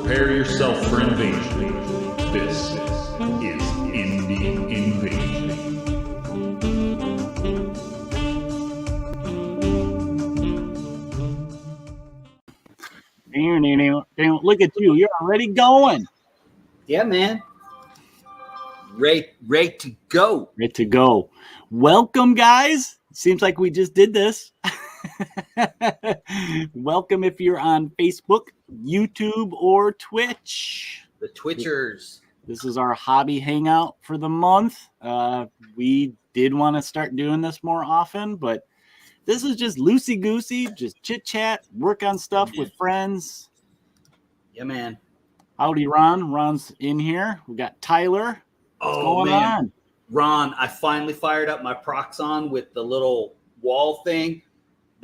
Prepare yourself for invasion. This is Indie Invasion. Look at you. You're already going. Yeah, man. Ready to go. Ready to go. Welcome, guys. Seems like we just did this. Welcome if you're on Facebook, YouTube, or Twitch. The Twitchers. This is our hobby hangout for the month. We did want to start doing this more often, but this is just loosey-goosey, just chit-chat, work on stuff with friends. Yeah, man. Howdy, Ron. Ron's in here. We got Tyler. What's going on? Ron, I finally fired up my Proxon with the little wall thing.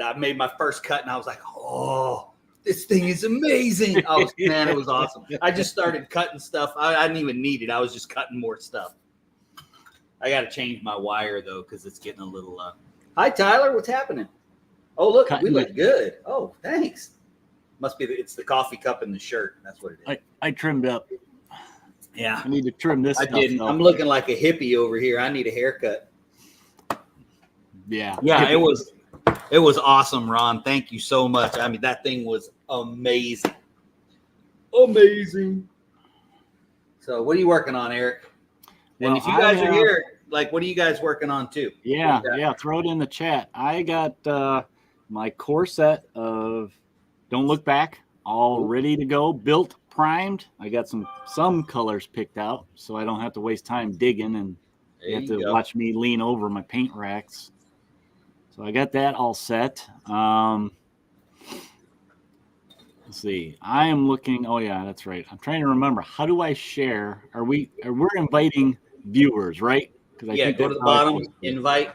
I made my first cut, and I was like, oh, this thing is amazing. Man, it was awesome. I just started cutting stuff. I didn't even need it. I was just cutting more stuff. I got to change my wire, though, because it's getting a little... Hi, Tyler. What's happening? Oh, look, we look good. Oh, thanks. Must be it's the coffee cup and the shirt. That's what it is. I trimmed up. Yeah. I need to trim this. I didn't. I'm looking like a hippie over here. I need a haircut. Yeah. Yeah, it was awesome, Ron. Thank you so much. I mean, that thing was amazing. Amazing. So what are you working on, Eric? And if you guys are here, like, what are you guys working on too? Yeah, throw it in the chat. I got my core set of Don't Look Back all ready to go, built, primed. I got some colors picked out, so I don't have to waste time digging and you have to watch me lean over my paint racks. So I got that all set. Let's see. I am looking. Oh yeah, that's right. I'm trying to remember. How do I share? We're inviting viewers, right? Yeah, go to the bottom, invite.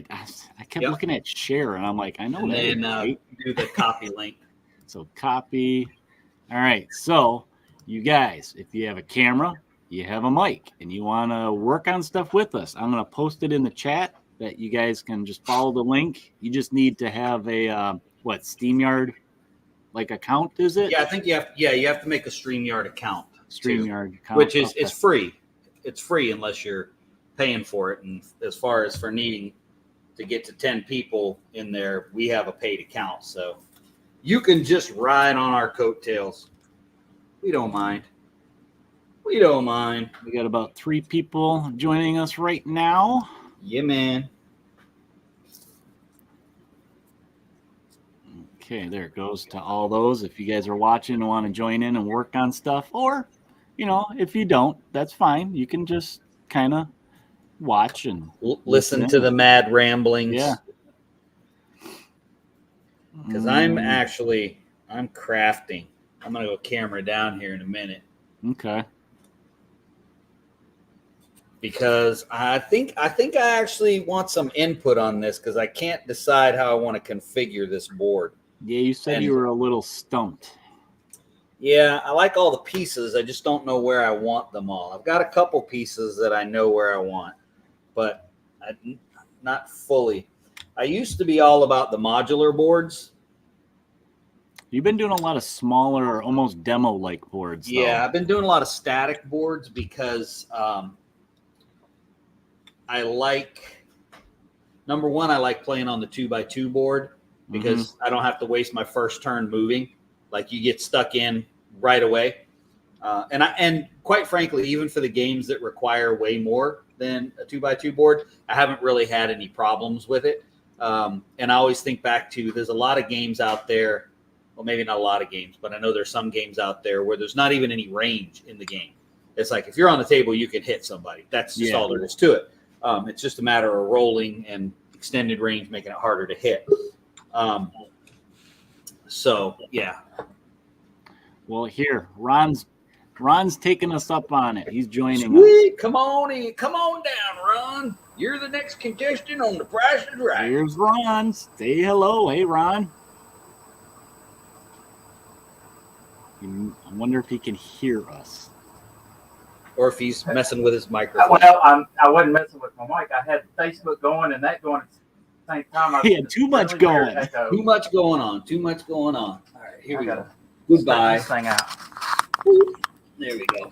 I kept looking at share, and I'm like, I know that. And then do the copy link. So copy. All right. So you guys, if you have a camera, you have a mic, and you want to work on stuff with us, I'm going to post it in the chat that you guys can just follow the link. You just need to have a, StreamYard like account, is it? Yeah, I think you have to make a StreamYard account. StreamYard account. Which is it's free. It's free unless you're paying for it. And as far as for needing to get to 10 people in there, we have a paid account. So you can just ride on our coattails. We don't mind. We got about 3 people joining us right now. Yeah, man. Okay, there it goes to all those. If you guys are watching and want to join in and work on stuff, or if you don't, that's fine. You can just kind of watch and listen to the mad ramblings. Yeah. Because I'm crafting. I'm going to go camera down here in a minute. Okay. Because I think I actually want some input on this because I can't decide how I want to configure this board. Yeah, you said you were a little stumped. Yeah, I like all the pieces. I just don't know where I want them all. I've got a couple pieces that I know where I want, but not fully. I used to be all about the modular boards. You've been doing a lot of smaller, almost demo-like boards. Yeah, I've been doing a lot of static boards because I like, number one, I like playing on the 2x2 board because I don't have to waste my first turn moving. Like you get stuck in right away. And quite frankly, even for the games that require way more than a 2x2 board, I haven't really had any problems with it. And I always think back to, there's a lot of games out there. Well, maybe not a lot of games, but I know there's some games out there where there's not even any range in the game. It's like, if you're on the table, you can hit somebody. That's just all there is to it. It's just a matter of rolling and extended range, making it harder to hit. So yeah. Well, here, Ron's taking us up on it. He's joining Sweet. us. Come on down, Ron. You're the next contestant on The Price is Right. Here's Ron. Say hello. Hey, Ron. I wonder if he can hear us. Or if he's messing with his microphone. Well, I wasn't messing with my mic. I had Facebook going and that going at the same time. He had too much going. Too much going on. All right, here we go. Goodbye. This thing out. There we go.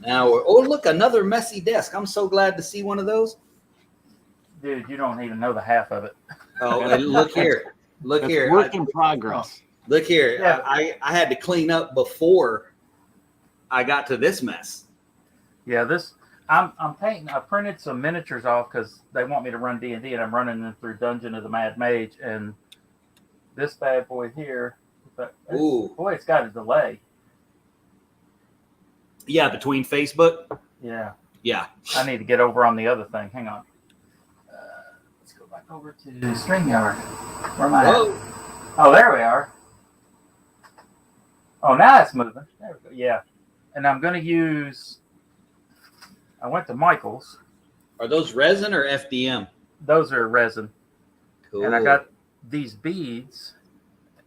Now, oh, look, another messy desk. I'm so glad to see one of those. Dude, you don't even know the half of it. Oh, and look here. Look That's here. work in progress. Look here. Yeah. I had to clean up before I got to this mess. Yeah, this I'm painting. I printed some miniatures off because they want me to run D&D, and I'm running them through Dungeon of the Mad Mage. And this bad boy here, Ooh. boy, it's got a delay. Yeah, between Facebook. Yeah, Yeah. I need to get over on the other thing. Hang on. Let's go back over to StreamYard. Where am I at? Whoa. Oh, there we are. Oh, now it's moving. There we go. Yeah. And I'm going to use, I went to Michael's. Are those resin or FDM? Those are resin. Cool. And I got these beads,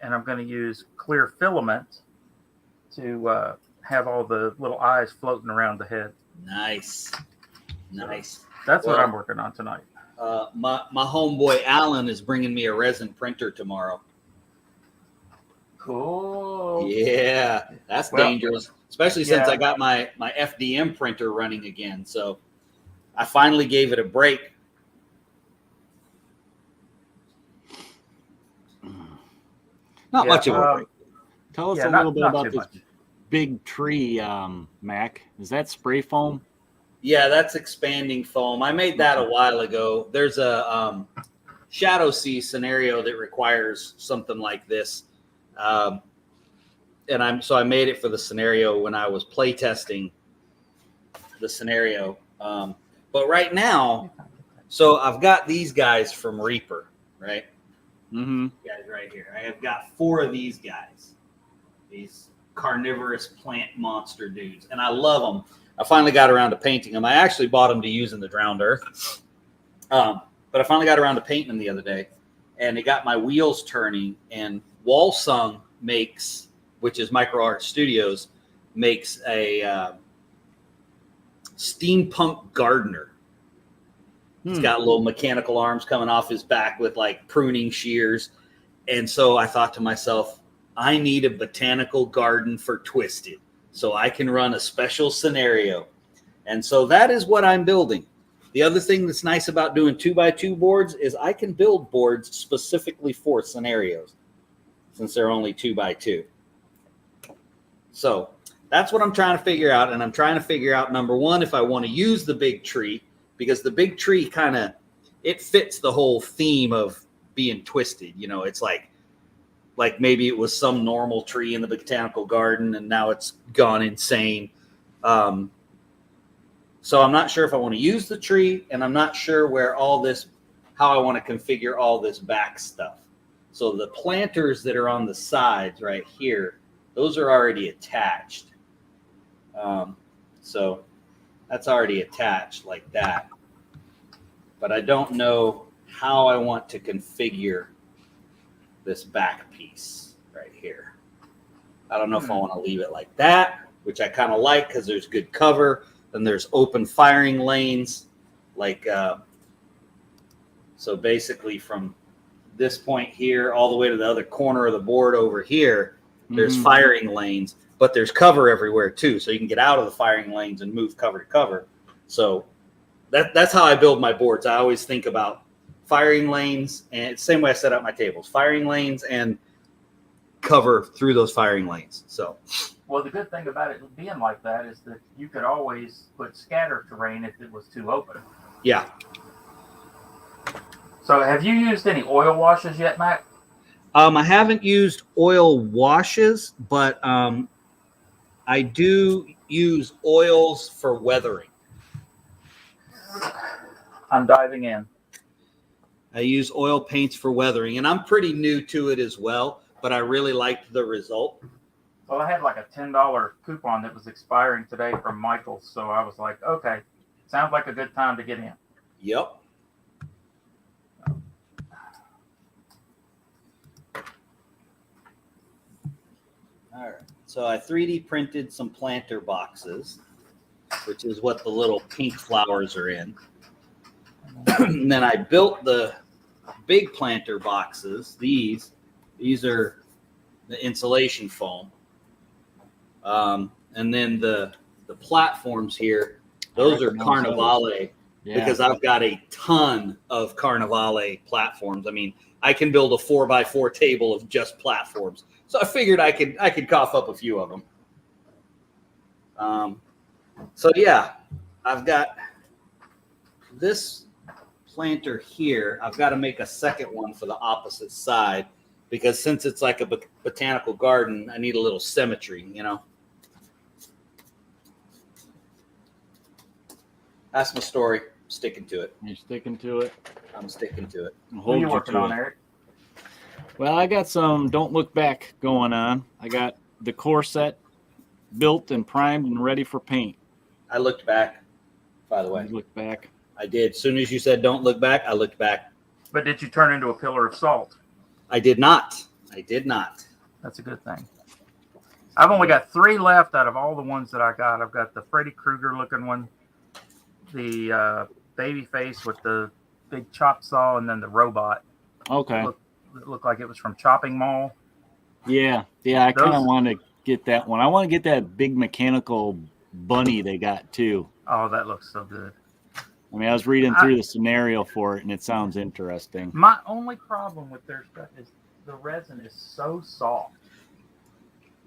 and I'm going to use clear filament to have all the little eyes floating around the head. Nice. Nice. That's what Well, I'm working on tonight. My homeboy Alan is bringing me a resin printer tomorrow. Cool. Yeah, that's Well, dangerous, especially since yeah. I got my FDM printer running again. So I finally gave it a break. Not Yeah, much of a break. Tell us Yeah, a not- little bit not about too this much. big tree, Mac. Is that spray foam? Yeah, that's expanding foam. I made that a while ago. There's a Shadow Sea scenario that requires something like this. And I made it for the scenario when I was playtesting the scenario. But right now, so I've got these guys from Reaper, right? Mm-hmm. Guys right here. I have got 4 of these guys. These carnivorous plant monster dudes. And I love them. I finally got around to painting them. I actually bought them to use in the Drowned Earth. But I finally got around to painting them the other day. And it got my wheels turning. And Walsung makes, which is Micro Art Studios, makes a steampunk gardener. He's got little mechanical arms coming off his back with like pruning shears. And so I thought to myself, I need a botanical garden for Twisted so I can run a special scenario. And so that is what I'm building. The other thing that's nice about doing 2x2 boards is I can build boards specifically for scenarios since they're only 2x2. So that's what I'm trying to figure out. And I'm trying to figure out, number one, if I want to use the big tree, because the big tree kind of, it fits the whole theme of being Twisted. You know, it's like maybe it was some normal tree in the botanical garden and now it's gone insane. So I'm not sure if I want to use the tree, and I'm not sure how I want to configure all this back stuff. So the planters that are on the sides right here, those are already attached. So that's already attached like that. But I don't know how I want to configure this back piece right here. I don't know if I want to leave it like that, which I kind of like because there's good cover. Then there's open firing lanes. So basically from this point here all the way to the other corner of the board over here, there's firing lanes, but there's cover everywhere too. So you can get out of the firing lanes and move cover to cover. So that's how I build my boards. I always think about firing lanes, and it's the same way I set up my tables, firing lanes and cover through those firing lanes. So, Well, the good thing about it being like that is that you could always put scatter terrain if it was too open. yeah. So have you used any oil washes yet, Mac? I haven't used oil washes, but I do use oils for weathering. I'm diving in. I use oil paints for weathering, and I'm pretty new to it as well, but I really liked the result. Well, I had like a $10 coupon that was expiring today from Michael's, so I was like, okay, sounds like a good time to get in. Yep. All right. So I 3D printed some planter boxes, which is what the little pink flowers are in. And then I built the big planter boxes. These are the insulation foam. And then the platforms here, those are Carnivale, because I've got a ton of Carnivale platforms. I mean, I can build a 4x4 table of just platforms. So I figured I could cough up a few of them. So yeah, I've got this planter here. I've got to make a second one for the opposite side, because since it's like a botanical garden, I need a little symmetry, you know. That's my story. I'm sticking to it. You're sticking to it. I'm sticking to it. What are you working on, Eric? Well, I got some Don't Look Back going on. I got the core set built and primed and ready for paint. I looked back, by the way. You look back. I did. As soon as you said don't look back, I looked back. But did you turn into a pillar of salt? I did not. I did not. That's a good thing. I've only got 3 left out of all the ones that I got. I've got the Freddy Krueger looking one, the baby face with the big chop saw, and then the robot. Okay. It looked like it was from Chopping Mall. Yeah. I kind of want to get that one. I want to get that big mechanical bunny they got too. Oh, that looks so good. I mean, I was reading through the scenario for it, and it sounds interesting. My only problem with their stuff is the resin is so soft.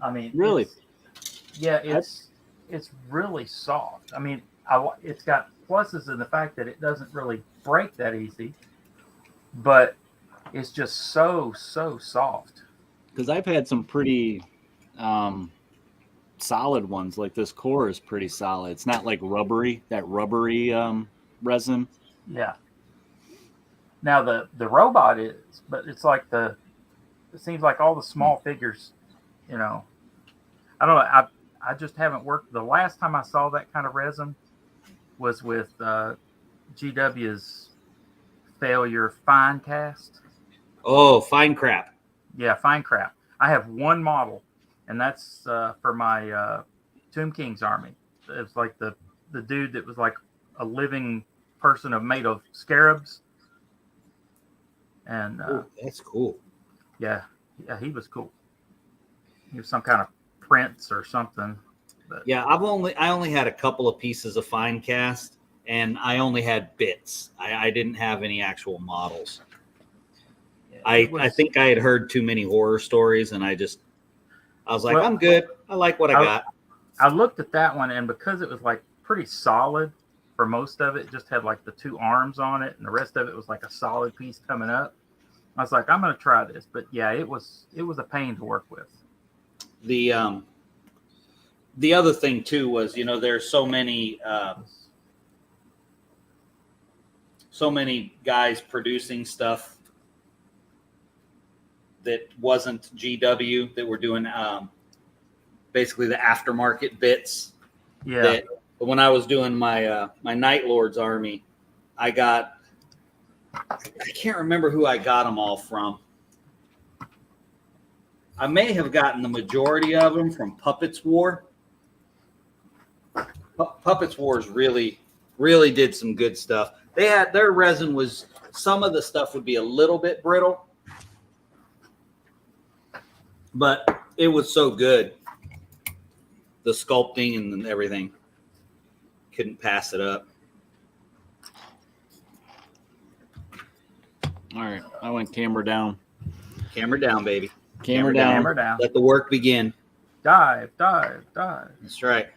I mean, really? It's really soft. I mean, it's got pluses in the fact that it doesn't really break that easy, but it's just so soft. Because I've had some pretty solid ones. Like this core is pretty solid. It's not like rubbery resin. Yeah. Now the robot is, but it's like it seems like all the small figures, you know. I don't know. I just haven't worked. The last time I saw that kind of resin was with GW's failure fine cast. Oh, fine crap. Yeah, fine crap. I have one model, and that's for my Tomb King's army. It's like the dude that was like a living person made of scarabs. And that's cool. Yeah, he was cool. He was some kind of prince or something. But. Yeah, I only had a couple of pieces of fine cast, and I only had bits. I didn't have any actual models. Yeah, I think I had heard too many horror stories, and I was like, I'm good. I like what I got. I looked at that one, and because it was like pretty solid for most of it, just had like the 2 arms on it, and the rest of it was like a solid piece coming up. I was like, I'm going to try this, but yeah, it was a pain to work with. The other thing too was, you know, there's so many guys producing stuff that wasn't GW that were doing basically the aftermarket bits. Yeah. That when I was doing my my Night Lord's army, I can't remember who I got them all from. I may have gotten the majority of them from Puppets War. Puppets Wars really did some good stuff. Their resin was, some of the stuff would be a little bit brittle, but it was so good. The sculpting and everything, couldn't pass it up. All right, I went camera down. Camera down, baby. Camera down. Camera down. Let the work begin. Dive. That's right.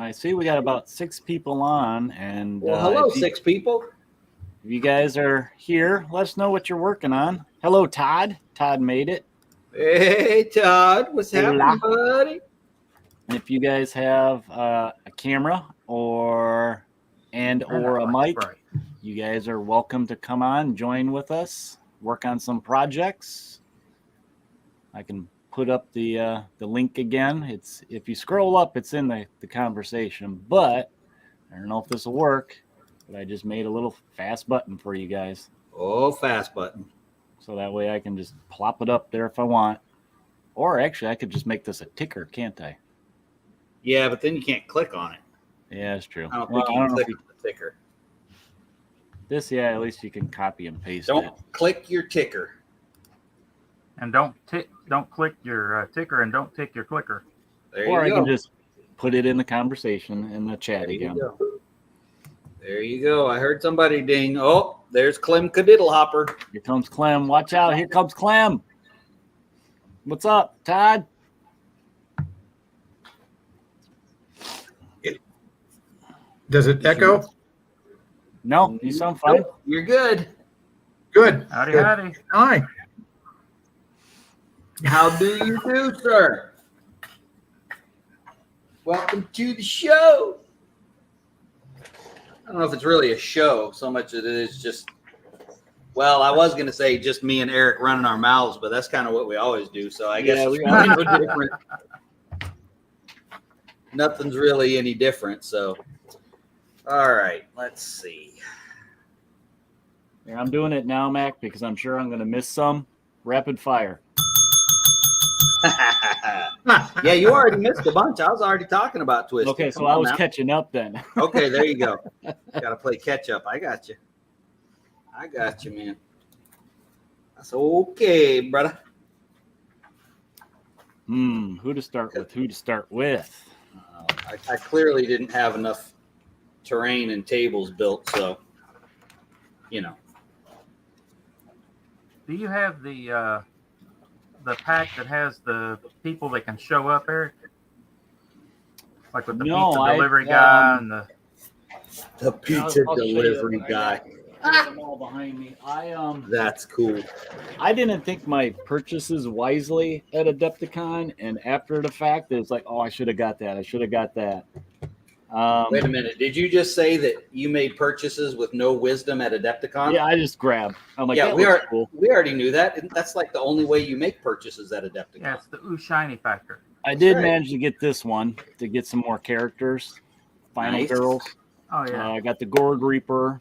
I see we got about 6 people on, and well, hello, 6 people. If you guys are here, let us know what you're working on. Hello, Todd. Todd made it. Hey, Todd. What's happening, buddy? And if you guys have a camera or a mic, you guys are welcome to come on, join with us, work on some projects. I can put up the link again. It's, if you scroll up, it's in the conversation, but I don't know if this will work, but I just made a little fast button for you guys. Oh, fast button. So that way I can just plop it up there if I want. Or actually, I could just make this a ticker, can't I? Yeah, but then you can't click on it. Yeah, that's true. I don't think you can click on the ticker. This, yeah, at least you can copy and paste Don't it. click your ticker. And don't click your ticker and don't tick your clicker. There Or I you can go. just put it in the conversation in the chat There you again. go. There you go. I heard somebody ding. Oh, there's Clem Cadiddlehopper. Here comes Clem. Watch out. Here comes Clem. What's up, Todd? Does it echo? No, you sound fine. Nope, you're good. Good. Howdy, Good. howdy. Hi. How do you do, sir? Welcome to the show. I don't know if it's really a show so much as it is just, well, I was going to say just me and Eric running our mouths, but that's kind of what we always do. So I guess Yeah, it's we really no different. Nothing's really any different. So, all right, let's see. Here, I'm doing it now, Mac, because I'm sure I'm going to miss some. Rapid fire. Yeah, you already missed a bunch. I was already talking about Twisted. Okay, so Come I on was now. catching up then. Okay, there you go. Got to play catch up. I got you. I got you, man. That's okay, brother. Who to start with? Who to start with? I clearly didn't have enough terrain and tables built, so, you know. Do you have the pack that has the people that can show up, Eric? Like with the No, pizza delivery guy and the. The pizza I'll show you delivery what I guy. got. There's them all behind me. That's cool. I didn't think my purchases wisely at Adepticon, and after the fact, it's like, oh, I should have got that. I should have got that. Wait a minute. Did you just say that you made purchases with no wisdom at Adepticon? Yeah, I just grabbed. I'm like, Yeah, that we looks are. cool. We already knew that. That's like the only way you make purchases at Adepticon. Yeah, it's the ooh shiny factor. I did right. manage to get this one to get some more characters. Final Nice. girls. Oh yeah. I got the Gourd Reaper.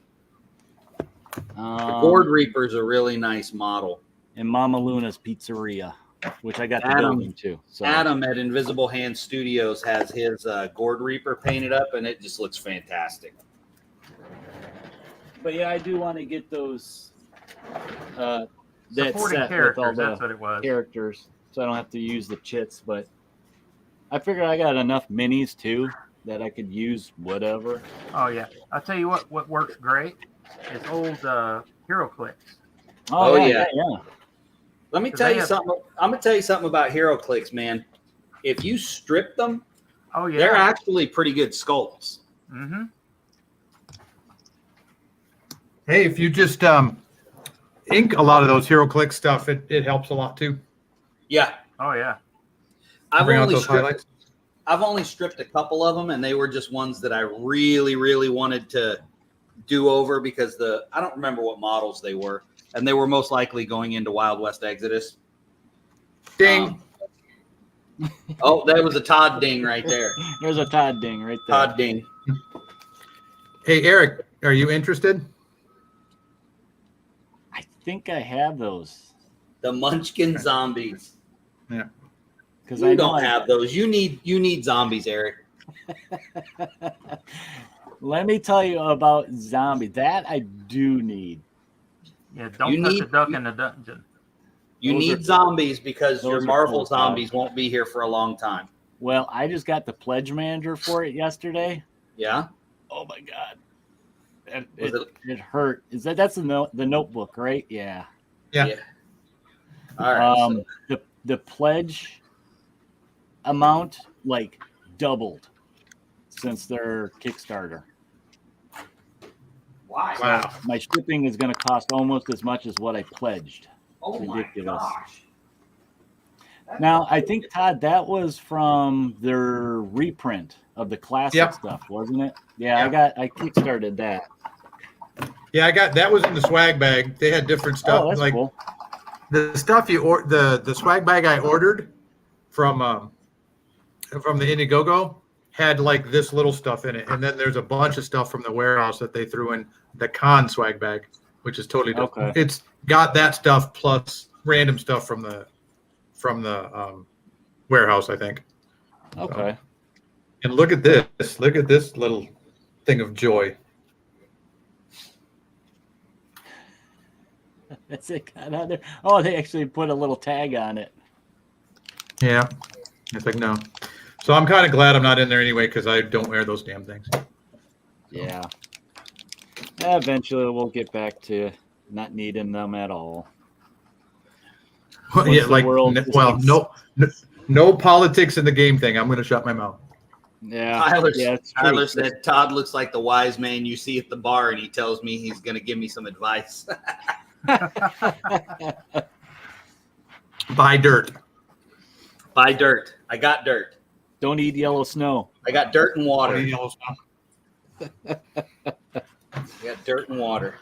The Gourd Reaper's a really nice model. And Mama Luna's Pizzeria, which I got the Adam- building too. So Adam at Invisible Hand Studios has his Gourd Reaper painted up, and it just looks fantastic. but yeah, I do want to get those that Supporting set with all characters, the that's what it was. characters, so I don't have to use the chits. But I figured I got enough minis too that I could use whatever. Oh yeah. I'll tell you what works great is old Hero Clicks. Oh, yeah. yeah. Let me Because tell they you have- something. I'm gonna tell you something about Hero Clicks, man. If you strip them, Oh yeah. they're actually pretty good sculpts. Mm-hmm. Hey, if you just ink a lot of those HeroClix stuff, it helps a lot too. Yeah, Oh yeah. Bring out those highlights. I've only stripped a couple of them, and they were just ones that I really, really wanted to do over because I don't remember what models they were, and they were most likely going into Wild West Exodus. Ding. Oh, that was a Todd ding right there. There's a Todd ding right there. Todd ding. Hey, Eric, are you interested? I think I have those The Munchkin zombies. Yeah. because You I don't have those. You need zombies, Eric. Let me tell you about zombie. That I do need. Yeah. Don't You touch need- a duck in the dungeon. You Those need are- zombies because those your are Marvel cool, zombies won't be here for a long time. Well, I just got the pledge manager for it yesterday. Yeah. Oh my god, Was it hurt. That's the notebook, right? Yeah. Yeah. All right. The pledge amount like doubled since their Kickstarter. Why? Wow. My shipping is going to cost almost as much as what I pledged. Oh my Ridiculous. gosh. Now, I think, Todd, that was from their reprint of the classic Yep. stuff, wasn't it? Yeah, I kickstarted that. Yeah, I got that was in the swag bag. They had different stuff. Oh, that's like cool. the stuff the swag bag I ordered from the Indiegogo had like this little stuff in it, and then there's a bunch of stuff from the warehouse that they threw in the con swag bag, which is totally different. Okay. It's got that stuff plus random stuff from the warehouse, I think. Okay. And look at this. Look at this little thing of joy. That's it. Got on there. Oh, they actually put a little tag on it. Yeah. It's like, no. So I'm kind of glad I'm not in there anyway because I don't wear those damn things. Yeah. Eventually, we'll get back to not needing them at all. Yeah, Once the like, world well, just no politics in the game thing. I'm going to shut my mouth. Yeah. Tyler, Yeah, it's true. Tyler said Todd looks like the wise man you see at the bar, and he tells me he's going to give me some advice. Buy dirt. Buy dirt. I got dirt. Don't eat yellow snow. I got dirt and water. I I got dirt and water.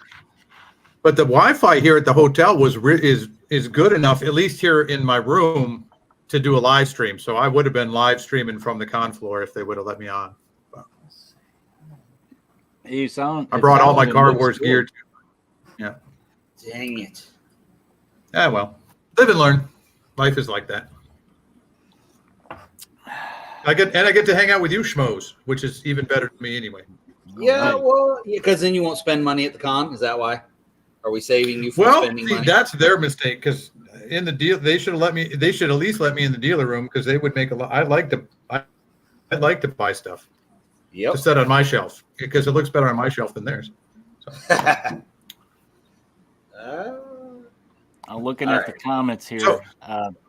But the Wi-Fi here at the hotel is good enough, at least here in my room, to do a live stream. So I would have been live streaming from the con floor if they would have let me on. But I brought all my Guard Wars gear. Yeah. Dang it. Yeah, well, live and learn. Life is like that. I get to hang out with you schmoes, which is even better to me anyway. Yeah, well, because then you won't spend money at the con. Is that why? Are we saving you from Well, spending see, money? that's their mistake because in the deal they should have let me. They should at least let me in the dealer room because they would make a lot. I'd like to buy stuff Yep. to set on my shelf because it looks better on my shelf than theirs. So. I'm looking All at the comments here. So-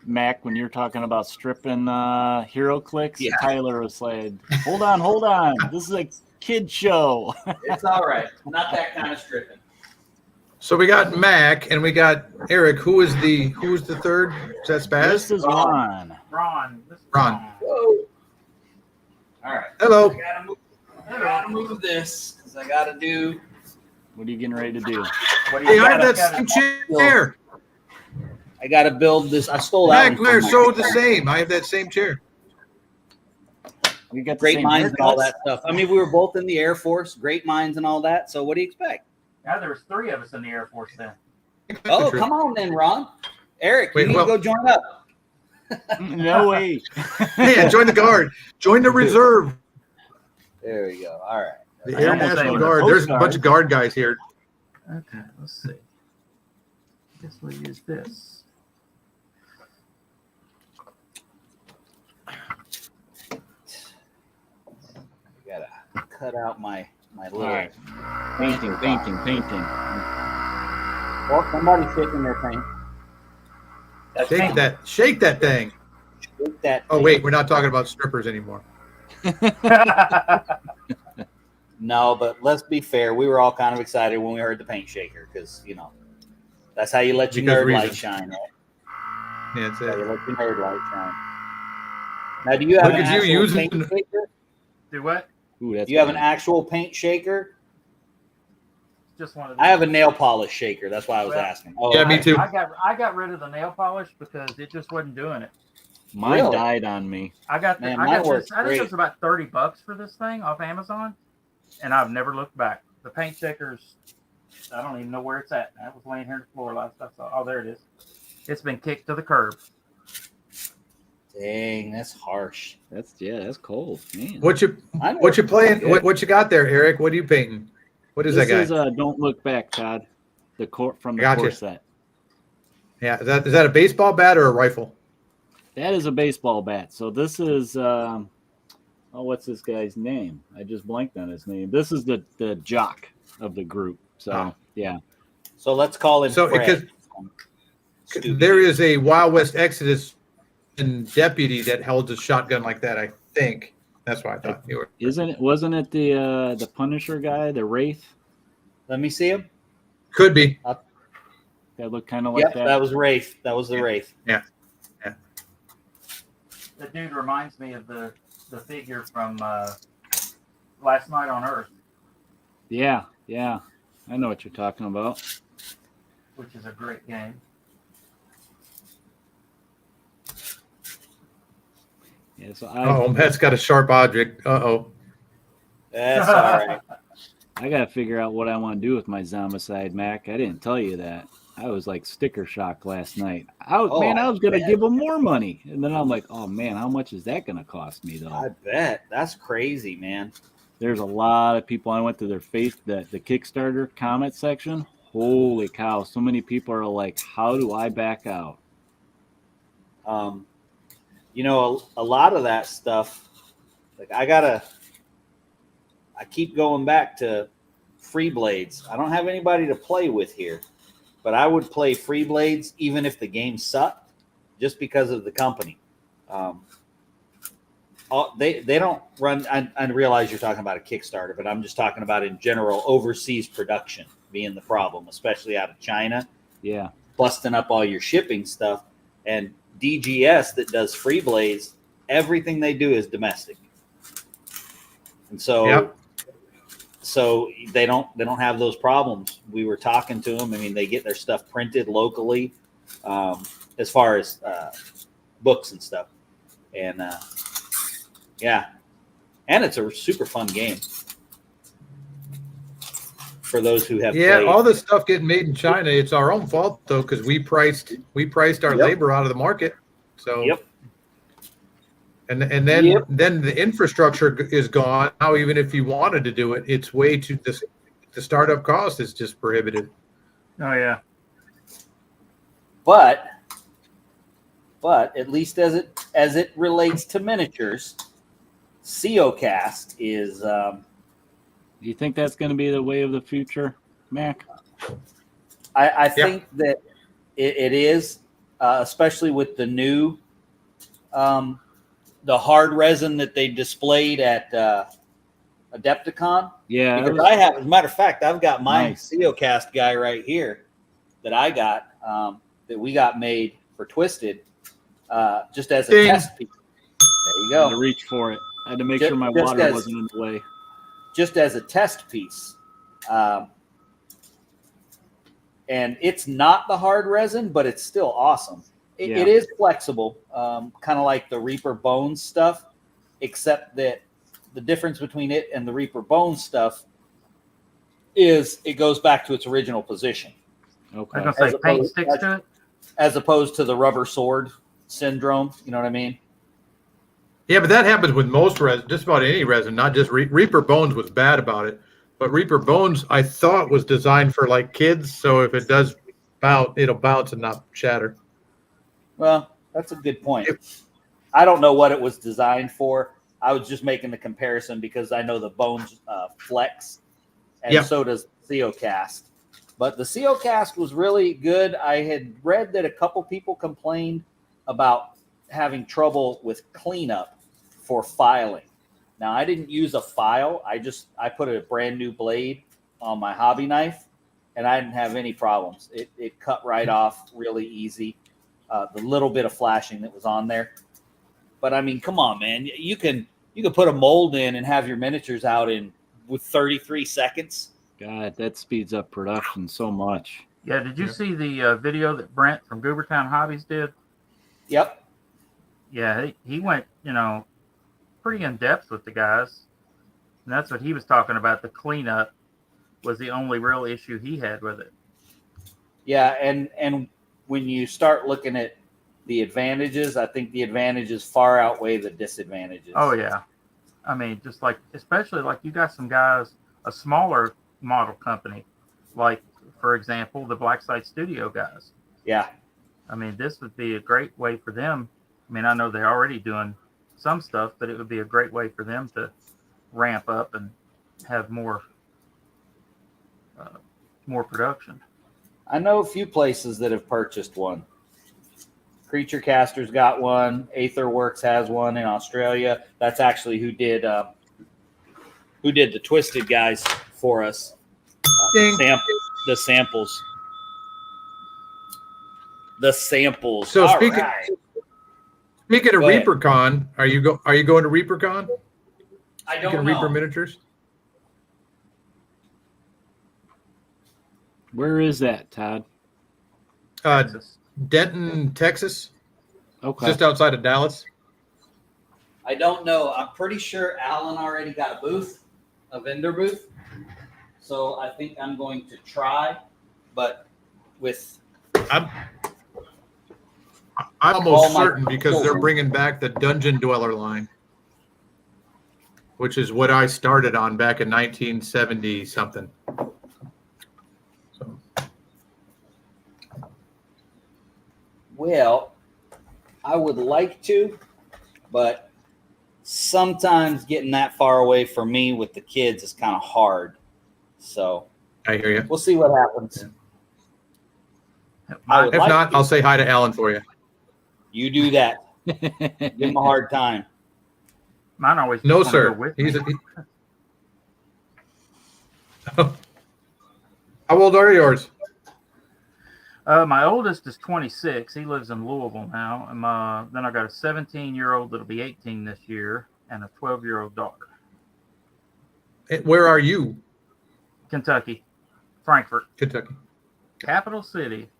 Mac, when you're talking about stripping hero clicks, Yeah. Tyler was like, hold on. This is a kid show. It's all right. Not that kind of stripping. So we got Mac and we got Eric. Who is the third? Is that Spaz? This is Ron. Ron. This is Ron. Whoa. All right. Hello. I gotta move this because I gotta do. What are you getting ready to do? What do Hey, you I have got? that same chair. I gotta build this. I stole that. Mac, one we're from so my- the same. I have that same chair. We got the Great same minds and all haircuts? that stuff. I mean, we were both in the Air Force, great minds and all that. So what do you expect? Yeah, there was 3 of us in the Air Force then. Oh, come on then, Ron. Eric, you Wait, need well- to go join up. No way. Hey, join the guard. Join the reserve. There we go. All right. The I Air almost National named it Guard. Coast There's a Guard. bunch of guard guys here. Okay, let's see. I guess we'll use this. I gotta cut out my little. All right. Painting. Well, somebody's shaking their paint. Shake that thing. Shake that. Oh thing. wait, we're not talking about strippers anymore. No, but let's be fair. We were all kind of excited when we heard the paint shaker because that's how you let your Because nerd light reasons. shine, right? Yeah, that's That's how you it. let your nerd light shine. Now, do you have Look an at you actual using- paint shaker? Do what? Ooh, that's Do you have an bad. actual paint shaker? Just one of these. I have a nail polish shaker. That's why I was Well, asking. Oh, Yeah, me too. I got rid of the nail polish because it just wasn't doing it. Mine Really? died on me. I got Man, I mine got works this. I think great. it was about $30 for this thing off Amazon, and I've never looked back. The paint shaker's, I don't even know where it's at. I was laying here on the floor last I saw. Oh, there it is. It's been kicked to the curb. Dang, that's harsh. That's cold, man. What you Mine what you works playing? good. What you got there, Eric? What are you painting? What is This that guy? is Don't Look Back, Todd. The core from the Gotcha. core set. Yeah, is that a baseball bat or a rifle? That is a baseball bat. So this is what's this guy's name? I just blanked on his name. This is the jock of the group. So Oh. yeah. So let's call him So, Fred. There is a Wild West Exodus and deputy that held a shotgun like that. I think that's why I thought you were. Wasn't it the Punisher guy, the Wraith? Let me see him. Could be. That looked kind of like Yep, that. that was Wraith. That was the Wraith. The dude reminds me of the figure from Last Night on Earth, Yeah. I know what you're talking about. which is a great game. Yeah. So Oh, Matt's got a sharp object. Uh-oh. That's all right. I got to figure out what I want to do with my Zombicide, Mac. I didn't tell you that. I was like sticker shock last night. I was going to bet. give him more money. And then I'm like, oh, man, how much is that going to cost me, though? I bet. That's crazy, man. There's a lot of people. I went to their the Kickstarter comment section. Holy cow! So many people are like, "How do I back out?" You know, a lot of that stuff, like I keep going back to free blades. I don't have anybody to play with here, but I would play free blades even if the game sucked, just because of the company. They don't run. I realize you're talking about a Kickstarter, but I'm just talking about in general overseas production being the problem, especially out of China. Yeah, Busting up all your shipping stuff. And DGS that does free blades, everything they do is domestic, and so Yep. so they don't have those problems. We were talking to them. I mean, they get their stuff printed locally, as far as books and stuff, and yeah, and it's a super fun game for those who have Yeah, played. all this stuff getting made in China, it's our own fault though, because we priced our Yep. labor out of the market. So Yep. and then Yep. then the infrastructure is gone. Now even if you wanted to do it, it's way too the startup cost is just prohibitive. Oh yeah. But at least as it relates to miniatures, KieLoKaz is do you think that's going to be the way of the future, Mac? I think that it is, especially with the new the hard resin that they displayed at Adepticon. Yeah, Because I have, as a matter of fact, I've got my Nice. KieLoKaz guy right here that I got that we got made for Twisted, just as a Ding. test piece. There you I had to go. reach for it. I had to make Just- sure my just water as- wasn't in the way. Just as a test piece. And it's not the hard resin, but it's still awesome. It, Yeah. it is flexible, kind of like the Reaper Bones stuff, except that the difference between it and the Reaper Bones stuff is it goes back to its original position, I Okay. was gonna say As paint opposed- sticks to it. as opposed to the rubber sword syndrome. You know what I mean? Yeah, but that happens with most resin, just about any resin, not just Reaper Bones was bad about it. But Reaper Bones, I thought, was designed for like kids, so if it does bounce, it'll bounce and not shatter. Well, that's a good point. I don't know what it was designed for. I was just making the comparison because I know the Bones flex, and Yep. so does KieLoKaz. But the KieLoKaz was really good. I had read that a couple people complained about having trouble with cleanup for filing. Now, I didn't use a file. I put a brand new blade on my hobby knife, and I didn't have any problems. It cut right off really easy. The little bit of flashing that was on there. But I mean, come on, man. You can put a mold in and have your miniatures out with 33 seconds. God, that speeds up production so much. Yeah. Did you Yeah. see the video that Brent from Goobertown Hobbies did? Yep. Yeah, he went, pretty in depth with the guys, and that's what he was talking about. The cleanup was the only real issue he had with it. Yeah, and when you start looking at the advantages, I think the advantages far outweigh the disadvantages. Oh yeah, I mean, just like, especially like you got some guys, a smaller model company, like for example the Black Site Studio guys. Yeah. I mean, this would be a great way for them. I mean, I know they're already doing some stuff, but it would be a great way for them to ramp up and have more production. I know a few places that have purchased one. Creature Caster's got one. Aetherworks has one in Australia. That's actually who did the Twisted guys for us. Ding. The samples. The samples. So All speaking right. speaking of Go ahead. ReaperCon, are you going to ReaperCon? I Speaking don't of know. Reaper miniatures. Where is that, Todd? Texas. Denton, Texas, Okay. just outside of Dallas. I don't know. I'm pretty sure Alan already got a booth, a vendor booth. So I think I'm going to try, but with I'm All almost my- certain because they're bringing back the Dungeon Dweller line, which is what I started on back in 1970 something. So Well, I would like to, but sometimes getting that far away from me with the kids is kind of hard. So I hear you. we'll see what happens. Mine, If not, I'll say hi to Alan for you. You do that. Give him a hard time. mine always No, just wanna sir. go with He's me. How old are yours? My oldest is 26. He lives in Louisville now. And then I got a 17-year-old that'll be 18 this year, and a 12-year-old daughter. Where are you? Kentucky, Frankfort, Kentucky. capital city.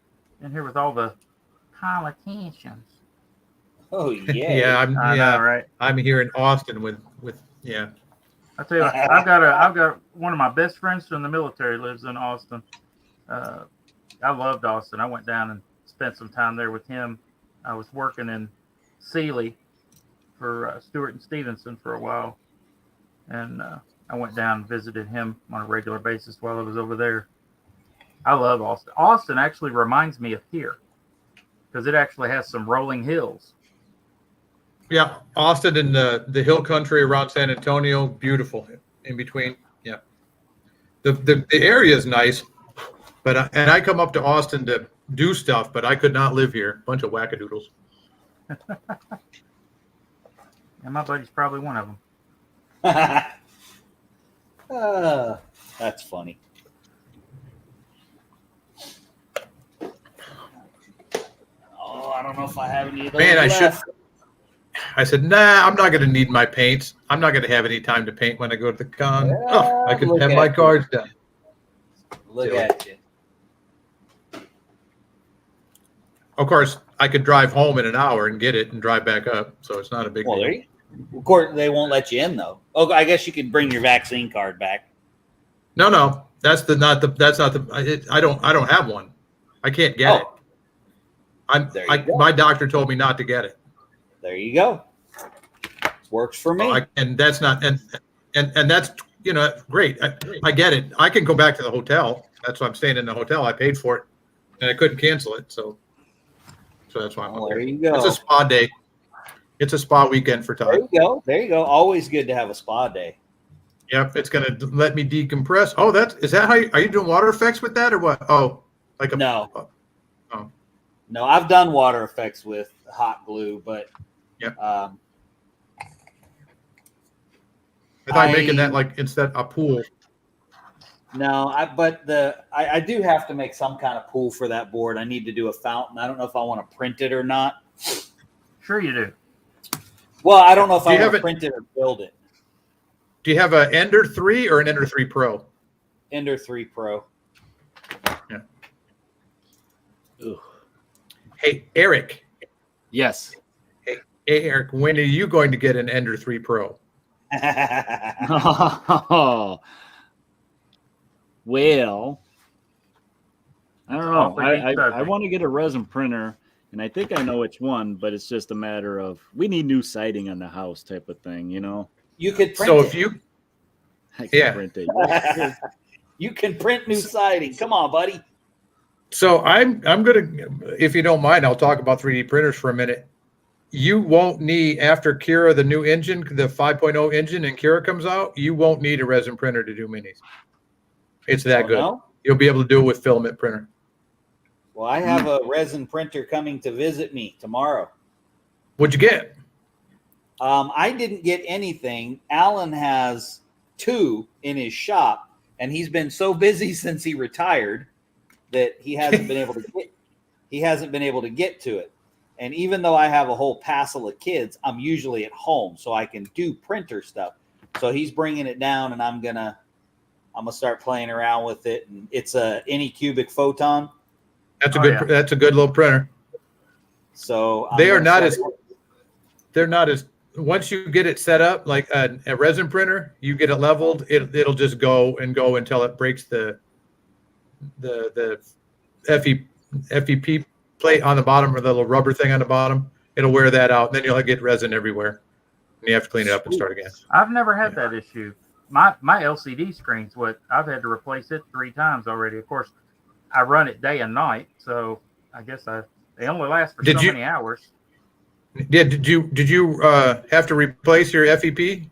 In here with all the politicians. Oh yeah. Yeah, I know, right? I'm here in Austin with yeah. I tell you, I've got one of my best friends from the military lives in Austin. I loved Austin. I went down and spent some time there with him. I was working in Sealy for Stewart and Stevenson for a while, and I went down and visited him on a regular basis while I was over there. I love Austin. Austin actually reminds me of here because it actually has some rolling hills. Yeah, Austin and the hill country around San Antonio, beautiful in between. Yeah, the area is nice, but I come up to Austin to do stuff, but I could not live here. Bunch of wackadoodles. And my buddy's probably one of them. That's funny. Oh, I don't know if I have any of those Man, left. I said, nah, I'm not going to need my paints. I'm not going to have any time to paint when I go to the con. Yeah, I can look have at my you. cards done. Look at you. Of course, I could drive home in an hour and get it and drive back up, so it's not a big Well, deal. there you, of course, they won't let you in though. Oh, I guess you could bring your vaccine card back. No, that's not the. I don't have one. I can't get it. There you go. My doctor told me not to get it. There you go. Works for me. And that's not and that's great. I get it. I can go back to the hotel. That's why I'm staying in the hotel. I paid for it, and I couldn't cancel it. So that's why I'm Well, up there there. you go. It's a spa day. It's a spa weekend for There Todd. you go. There you go. Always good to have a spa day. Yep, it's gonna let me decompress. Oh, is that how are you doing water effects with that or what? Oh, like a No. Oh. No, I've done water effects with hot glue, but Yep. um, I thought making that like instead a pool. no, I do have to make some kind of pool for that board. I need to do a fountain. I don't know if I want to print it or not. Sure you do. Well, I don't know if Do I you want to have it- print it or build it. Do you have an Ender 3 or an Ender 3 Pro? Ender 3 Pro. Yeah. Ooh. Hey, Eric. Yes. Hey, Eric, when are you going to get an Ender 3 Pro? Well, I don't know. Awfully deep I subject. want to get a resin printer, and I think I know which one, but it's just a matter of we need new siding on the house type of thing, you know? You could print So it. if you I can Yeah. print it. You can print new siding. Come on, buddy. So I'm gonna, if you don't mind, I'll talk about 3D printers for a minute. You won't need after Cura, the new engine, the 5.0 engine, and Cura comes out. You won't need a resin printer to do minis. It's that Oh, good. no? You'll be able to do it with filament printer. Well, I have a resin printer coming to visit me tomorrow. What'd you get? I didn't get anything. Alan has 2 in his shop, and he's been so busy since he retired that he hasn't been able to get to it. And even though I have a whole passel of kids, I'm usually at home, so I can do printer stuff. So he's bringing it down, and I'm gonna start playing around with it. And it's a Anycubic Photon. That's a Oh, good. yeah. That's a good little printer. So They are gonna not start- as. They're not as. Once you get it set up like a resin printer, you get it leveled. It'll just go until it breaks the FEP plate on the bottom or the little rubber thing on the bottom. It'll wear that out, and then you'll get resin everywhere, and you have to clean it up and start again. I've never had that issue. My LCD screen's what I've had to replace it 3 times already. Of course, I run it day and night, so I guess They only last for Did so you- many hours. Yeah, did you have to replace your FEP?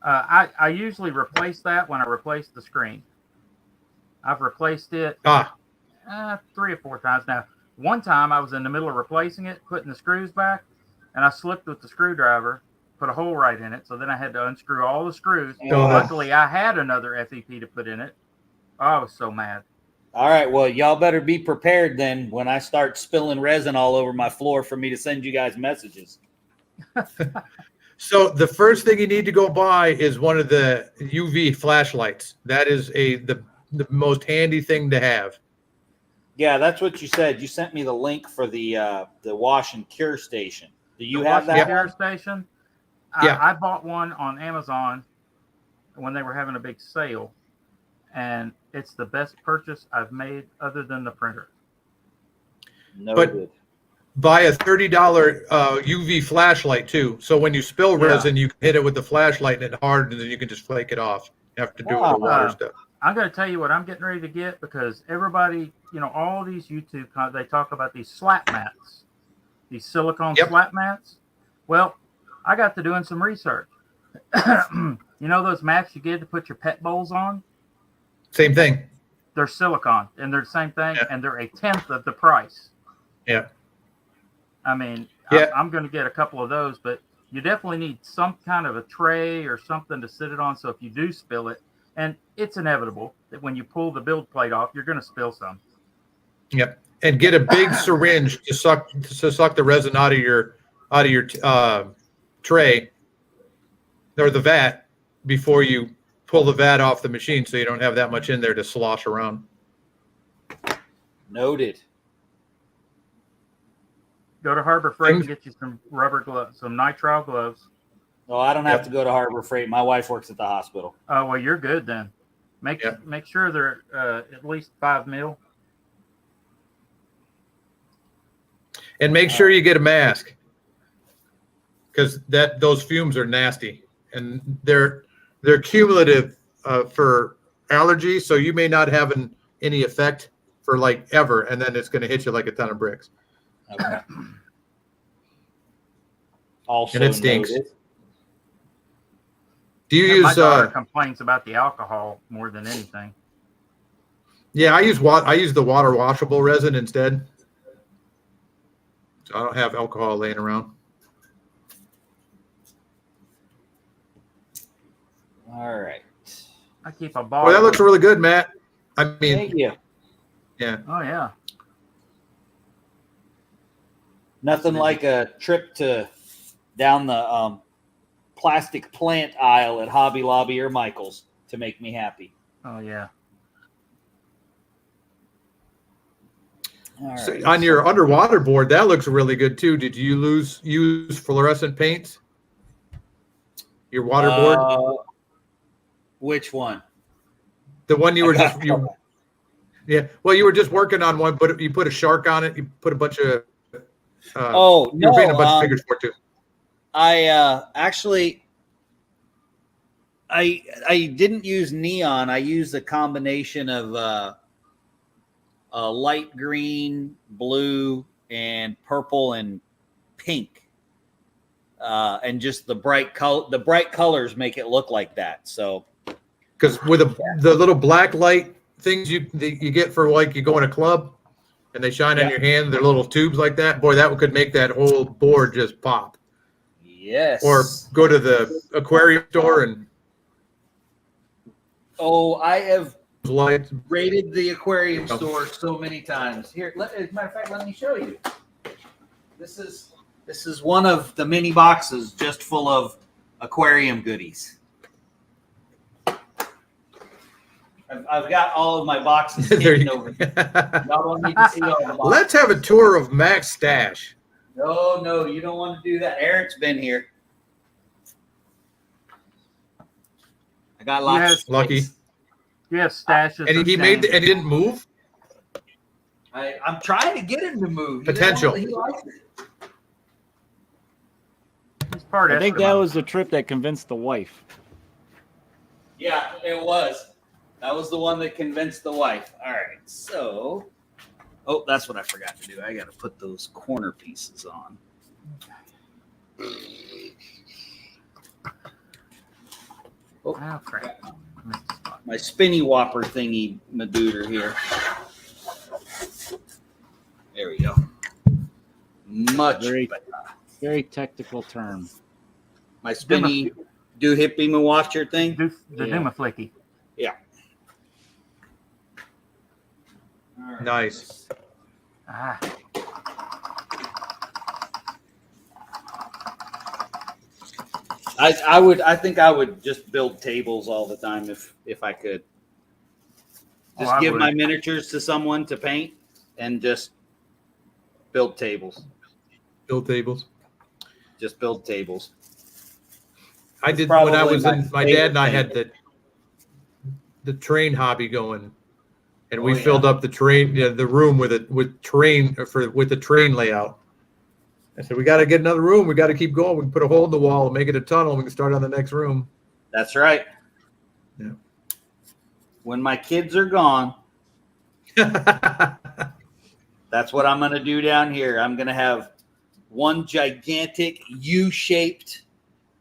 I usually replace that when I replace the screen. I've replaced it 3 or 4 times now. One time I was in the middle of replacing it, putting the screws back, and I slipped with the screwdriver, put a hole right in it. So then I had to unscrew all the screws. Oh. Luckily, I had another FEP to put in it. Oh, I was so mad. All right, well, y'all better be prepared then when I start spilling resin all over my floor for me to send you guys messages. So the first thing you need to go buy is one of the UV flashlights. That is the most handy thing to have. Yeah, that's what you said. You sent me the link for the wash and cure station. Do you The have wash and that cure one? station? Yeah. I bought one on Amazon when they were having a big sale, and it's the best purchase I've made other than the printer. No But- good. Buy a $30 UV flashlight too. So when you spill resin, you can hit it with the flashlight and it hardens, and then you can just flake it off. You have to do the water stuff. I'm going to tell you what I'm getting ready to get, because everybody, all these YouTube, they talk about these slap mats, these silicone slap mats. Well, I got to doing some research. Those mats you get to put your pet bowls on? Same thing. They're silicone, and they're the same thing, Yeah. and they're 1/10 of the price. Yeah. I mean, Yeah. I'm going to get a couple of those, but you definitely need some kind of a tray or something to sit it on. So if you do spill it, and it's inevitable that when you pull the build plate off, you're going to spill some. Yep. And get a big syringe to suck the resin out of your tray or the vat before you pull the vat off the machine, so you don't have that much in there to slosh around. Noted. Go to Harbor Freight and get you some rubber gloves, some nitrile gloves. Oh, I don't have to go to Harbor Freight. My wife works at the hospital. Oh, well, you're good then. Make sure they're at least 5 mil. And make sure you get a mask, because those fumes are nasty, and they're cumulative for allergies. So you may not have any effect for like ever, and then it's going to hit you like a ton of bricks. Okay. Also And it stinks. noted. Do you My use? daughter complains about the alcohol more than anything. Yeah, I use the water washable resin instead. So I don't have alcohol laying around. All right. I keep a bottle. Well, that looks really good, Matt. I mean, Thank you. yeah. Oh yeah. Nothing like a trip down the plastic plant aisle at Hobby Lobby or Michael's to make me happy. Oh yeah. All So right. on your underwater board, that looks really good too. Did you use fluorescent paints? Your water board? Which one? The one you were yeah. Well, you were just working on one, but you put a shark on it. You put a bunch of you were painting a bunch of figures for it too. I actually I didn't use neon. I used a combination of light green, blue, and purple and pink, and just the bright colors make it look like that. So, because with the little black light things you get for like you go in a club and they shine on your hand, they're little tubes like that. Boy, that could make that whole board just pop. yes. Or go to the aquarium store and I have lights. raided the aquarium store so many times. Here, as a matter of fact, let me show you. This is one of the mini boxes just full of aquarium goodies. I've got all of my boxes hidden over here. Y'all don't need to see all the boxes. Let's have a tour of Mac's stash. No, you don't want to do that. Eric's been here. I got lots of space. Lucky. You have stashes. And of he stains. and he didn't move. I'm trying to get him to move. Potential. He likes it. He's part I think that Eskimo. was the trip that convinced the wife. Yeah, it was. That was the one that convinced the wife. All right, so Oh, that's what I forgot to do. I got to put those corner pieces on. Oh, crap. Missed the spot. My spinny whopper thingy madooter here. There we go. Much Very, better. very technical term. My spinny do hippie me watcher thing. The Yeah. Dumaflicky. Yeah. Nice. Ah, I think I would just build tables all the time if I could. Oh, Just I give would. my miniatures to someone to paint and just build tables. Build tables. Just build tables. I did Probably when I was in. My dad and I favorite had the train hobby going, and Oh, we yeah. filled up the train, the room with the train layout. I said, we got to get another room. We got to keep going. We can put a hole in the wall and make it a tunnel. We can start on the next room. That's right. Yeah. When my kids are gone, that's what I'm going to do down here. I'm going to have one gigantic U-shaped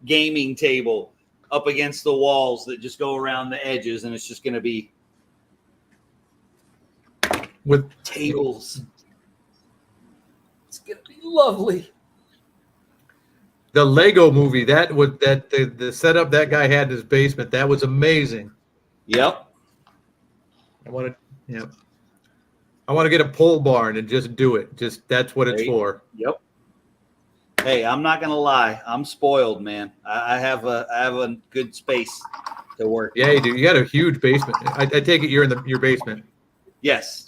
gaming table up against the walls that just go around the edges, and it's just going to be With tables. It's going to be lovely. the Lego movie, the setup that guy had in his basement, that was amazing. Yep. I want to get a pole barn and just do it. Just that's what it's Right. for. Yep. Hey, I'm not gonna lie. I'm spoiled, man. I have a good space to work. Yeah, you do. You got a huge basement. I take it you're in your basement. Yes.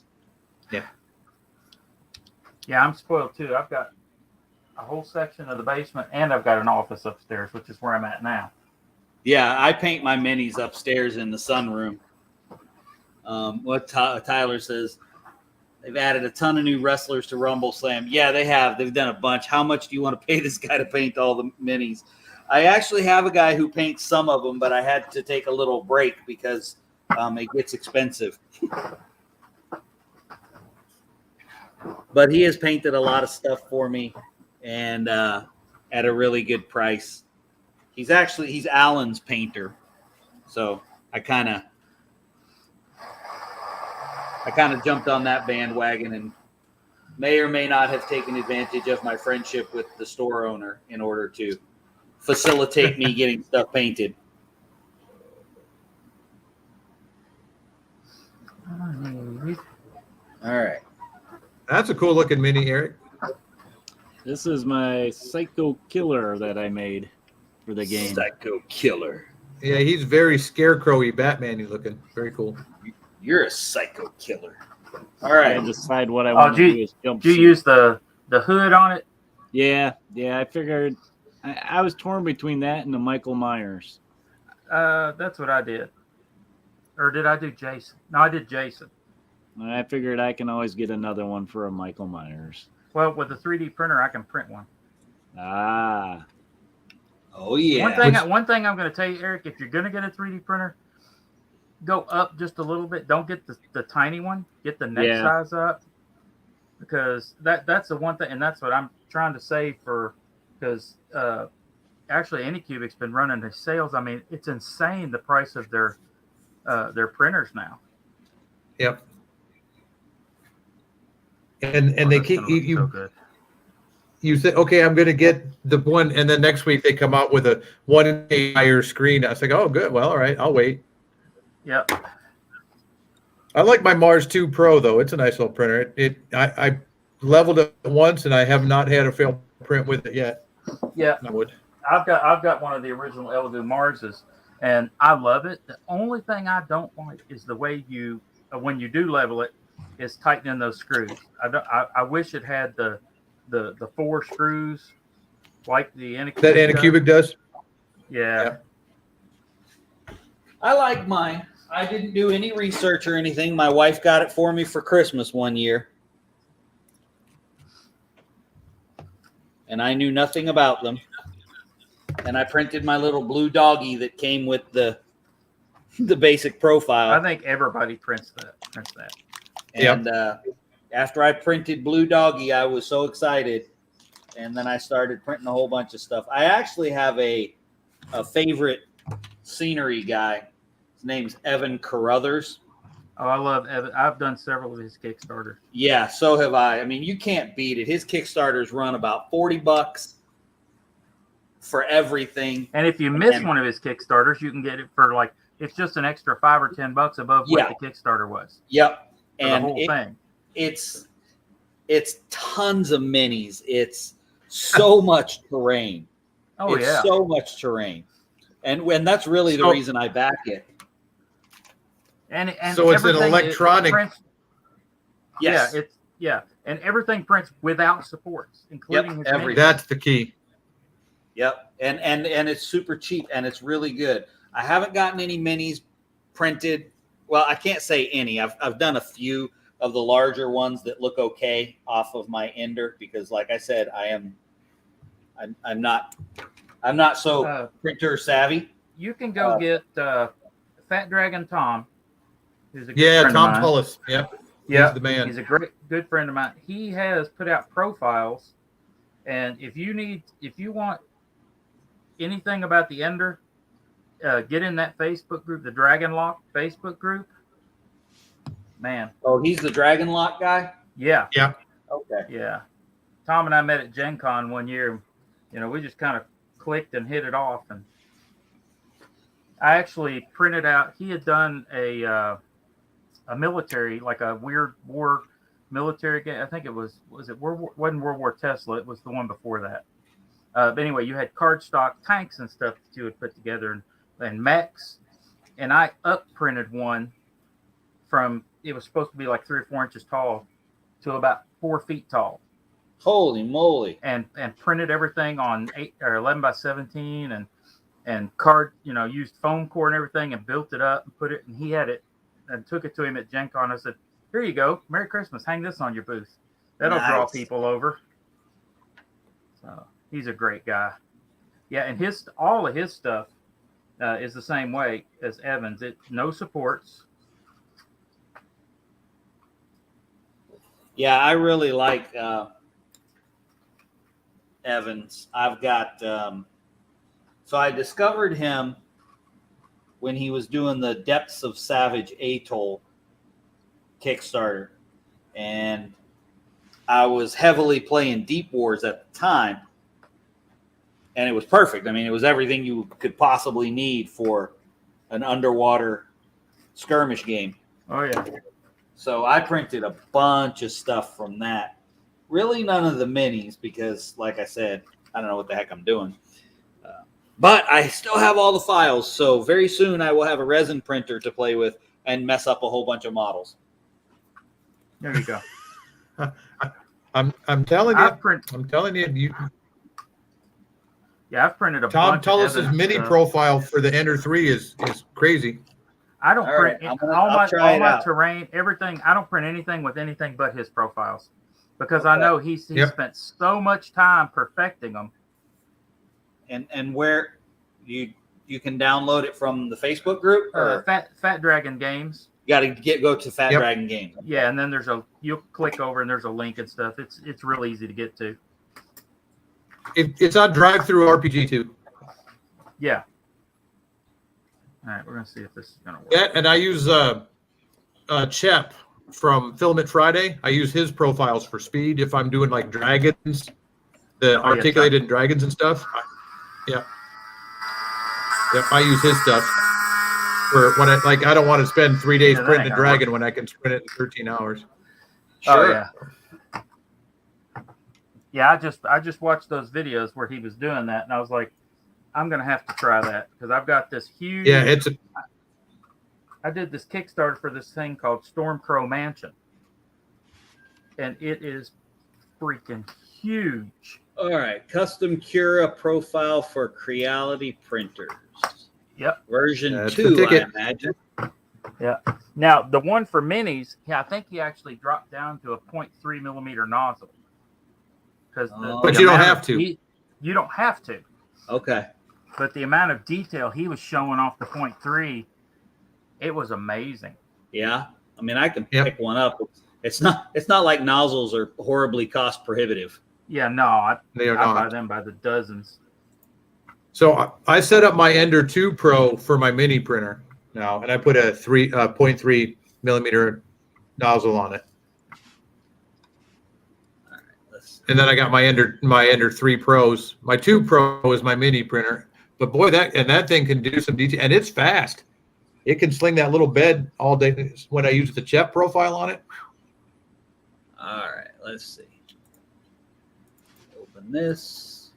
yeah, I'm spoiled too. I've got a whole section of the basement, and I've got an office upstairs, which is where I'm at now. Yeah, I paint my minis upstairs in the sunroom. What Tyler says, they've added a ton of new wrestlers to Rumble Slam. Yeah, they have. They've done a bunch. How much do you want to pay this guy to paint all the minis? I actually have a guy who paints some of them, but I had to take a little break because it gets expensive. But he has painted a lot of stuff for me, and at a really good price. He's Alan's painter, so I kind of jumped on that bandwagon and may or may not have taken advantage of my friendship with the store owner in order to facilitate me getting stuff painted. All right. That's a cool looking mini, Eric. This is my Psycho Killer that I made for the game. Psycho Killer. Yeah, he's very scarecrowy, Batman-y looking. Very cool. You're a psycho killer. All I right. had to decide what I Oh, want to do as jump Do you suit. use the hood on it? Yeah. I figured I was torn between that and the Michael Myers. That's what I did. Or did I do Jason? No, I did Jason. And I figured I can always get another one for a Michael Myers. Well, with the 3D printer, I can print one. Ah, Oh yeah. One thing I'm going to tell you, Eric, if you're going to get a 3D printer, go up just a little bit. Don't get the tiny one. Get the next Yeah. size up, because that's the one thing, and that's what I'm trying to say because actually Anycubic's been running the sales. I mean, it's insane the price of their printers now. Yep. And they That's keep gonna look so you. good. You say, okay, I'm going to get the one, and then next week they come out with a 1K higher screen. I was like, oh, good. Well, all right, I'll wait. Yep. I like my Mars 2 Pro though. It's a nice little printer. I leveled it once, and I have not had a failed print with it yet. Yeah. I would. I've got one of the original Elegoo Marses, and I love it. The only thing I don't like is the way you, when you do level it, is tightening those screws. I wish it had the 4 screws like the Anycubic. That Anycubic does. Yeah. I like mine. I didn't do any research or anything. My wife got it for me for Christmas one year. And I knew nothing about them. And I printed my little blue doggy that came with the basic profile. I think everybody prints that. And After I printed Blue Doggy, I was so excited. And then I started printing a whole bunch of stuff. I actually have a favorite scenery guy. His name's Evan Carruthers. Oh, I love Evan. I've done several of his Kickstarters. Yeah, so have I. I mean, you can't beat it. His Kickstarters run about $40 for everything. And if you miss one of his Kickstarters, you can get it for like, it's just an extra $5 or $10 above what the Kickstarter was. Yep. For And the whole thing. It's tons of minis. It's so much terrain. Oh, it's yeah. so much terrain. And that's really the reason I back it. And so it's an electronic. Yes. And everything prints without supports, including his everything. That's the key. Yep. And it's super cheap and it's really good. I haven't gotten any minis printed. Well, I can't say any. I've done a few of the larger ones that look okay off of my Ender because, like I said, I'm not so printer savvy. You can go get Fat Dragon Tom, who's a good friend Tom of mine. Tullis. Yep. Yeah, He's the man. He's a good friend of mine. He has put out profiles, and if you want anything about the Ender, get in that Facebook group, the Dragon Lock Facebook group. Man. Oh, he's the Dragon Lock guy? Yeah. Yeah. Okay. Yeah. Tom and I met at Gen Con one year. You know, we just kind of clicked and hit it off. And I actually printed out, he had done a military, like a weird war military game. I think it wasn't World War Tesla. It was the one before that. But anyway, you had cardstock tanks and stuff that you would put together and mechs. And I up printed one from, it was supposed to be like 3 or 4 inches tall to about 4 feet tall. Holy moly. And printed everything on 8 or 11 by 17 and card, used foam core and everything and built it up and put it, and he had it and took it to him at Gen Con. I said, here you go. Merry Christmas. Hang this on your booth. That'll draw people over. So he's a great guy. Yeah. And all of his stuff is the same way as Evan's. No supports. Yeah, I really like Evans. I've got so I discovered him when he was doing the Depths of Savage Atoll Kickstarter, and I was heavily playing Deep Wars at the time, and it was perfect. I mean, it was everything you could possibly need for an underwater skirmish game. Oh yeah. So I printed a bunch of stuff from that. Really none of the minis because, like I said, I don't know what the heck I'm doing. But I still have all the files. So very soon I will have a resin printer to play with and mess up a whole bunch of models. There you go. I'm telling you. Yeah, I've printed a Tom bunch Tullis's of mini stuff. profile for the Ender 3 is crazy. I don't print all my terrain, everything. I don't print anything with anything but his profiles because I know he spent so much time perfecting them. And where you can download it from the Facebook group or Fat Dragon Games. You got to go to Fat Dragon Games. Yeah, and then you'll click over and there's a link and stuff. It's real easy to get to. It's on Drive-Thru RPG too. Yeah. All right, we're gonna see if this is gonna work. Yeah, and I use Chep from Filament Friday. I use his profiles for speed if I'm doing like dragons, the articulated dragons and stuff. Yep, I use his stuff for when I don't want to spend 3 days printing a dragon when I can sprint it in 13 hours. Sure. Oh, yeah. Yeah, I just watched those videos where he was doing that, and I was like, I'm gonna have to try that because I've got this huge. Yeah, I did this Kickstarter for this thing called Stormcrow Mansion, and it is freaking huge. All right, custom Cura profile for Creality printers. Yep, version 2, I imagine. Yeah. Now the one for minis, I think he actually dropped down to a 0.3 millimeter nozzle. But you don't have to. You don't have to. Okay. But the amount of detail he was showing off the 0.3, it was amazing. Yeah. I mean, I can pick one up. It's not like nozzles are horribly cost prohibitive. Yeah, no, They are I buy not. them by the dozens. So I set up my Ender 2 Pro for my mini printer now, and I put a 0.3 millimeter nozzle on it. And then I got my Ender 3 Pros. My 2 Pro is my mini printer. But boy, that thing can do some detail, and it's fast. It can sling that little bed all day. When I use the Cura Profile on it. All right, let's see. Open this.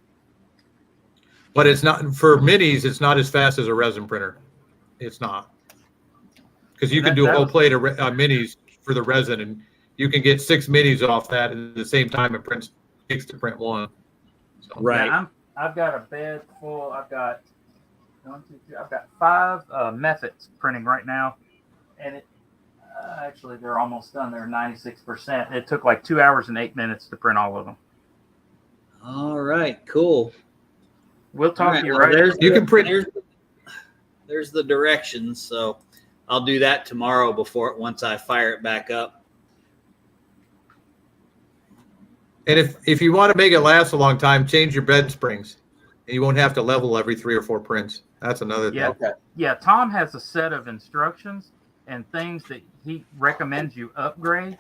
But it's not for minis. It's not as fast as a resin printer. It's not, because you can do a whole plate of minis for the resin, and you can get 6 minis off that at the same time. It prints 6 to print 1. So. Right. Yeah, I've got a bed full. I've got 1, 2, 3. I've got 5 methods printing right now, and it actually they're almost done. They're 96%. It took like 2 hours and 8 minutes to print all of them. All right, cool. We'll talk right, to you well, right. You can print. There's the directions, so I'll do that tomorrow once I fire it back up. And if you want to make it last a long time, change your bed springs, and you won't have to level every 3 or 4 prints. That's another thing. Yeah, Tom has a set of instructions and things that he recommends you upgrade.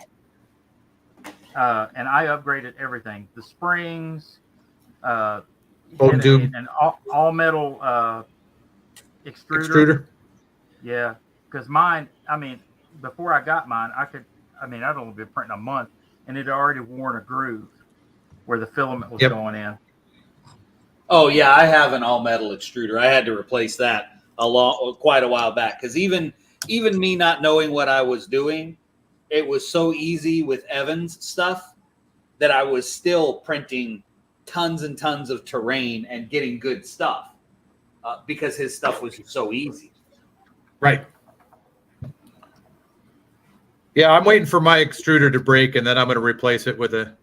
And I upgraded everything: the springs, Bone tube. and all metal extruder. Yeah, because mine. I mean, before I got mine, I'd only been printing a month, and it had already worn a groove where the filament was going in. Oh yeah, I have an all metal extruder. I had to replace that quite a while back, because even me not knowing what I was doing, it was so easy with Evan's stuff that I was still printing tons and tons of terrain and getting good stuff because his stuff was so easy. Right. Yeah, I'm waiting for my extruder to break, and then I'm going to replace it with the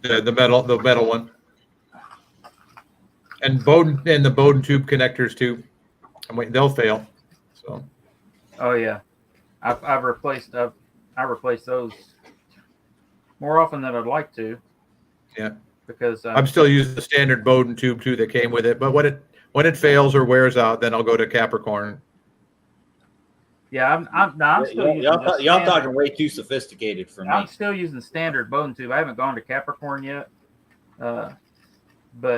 metal one, and the Bowden tube connectors too. I'm waiting; they'll fail. So. Oh yeah, I replaced those more often than I'd like to. Yeah, because I'm still using the standard Bowden tube too that came with it. But when it fails or wears out, then I'll go to Capricorn. Yeah, I'm still using y'all talking way too sophisticated for me. I'm still using the standard Bowden tube. I haven't gone to Capricorn yet. But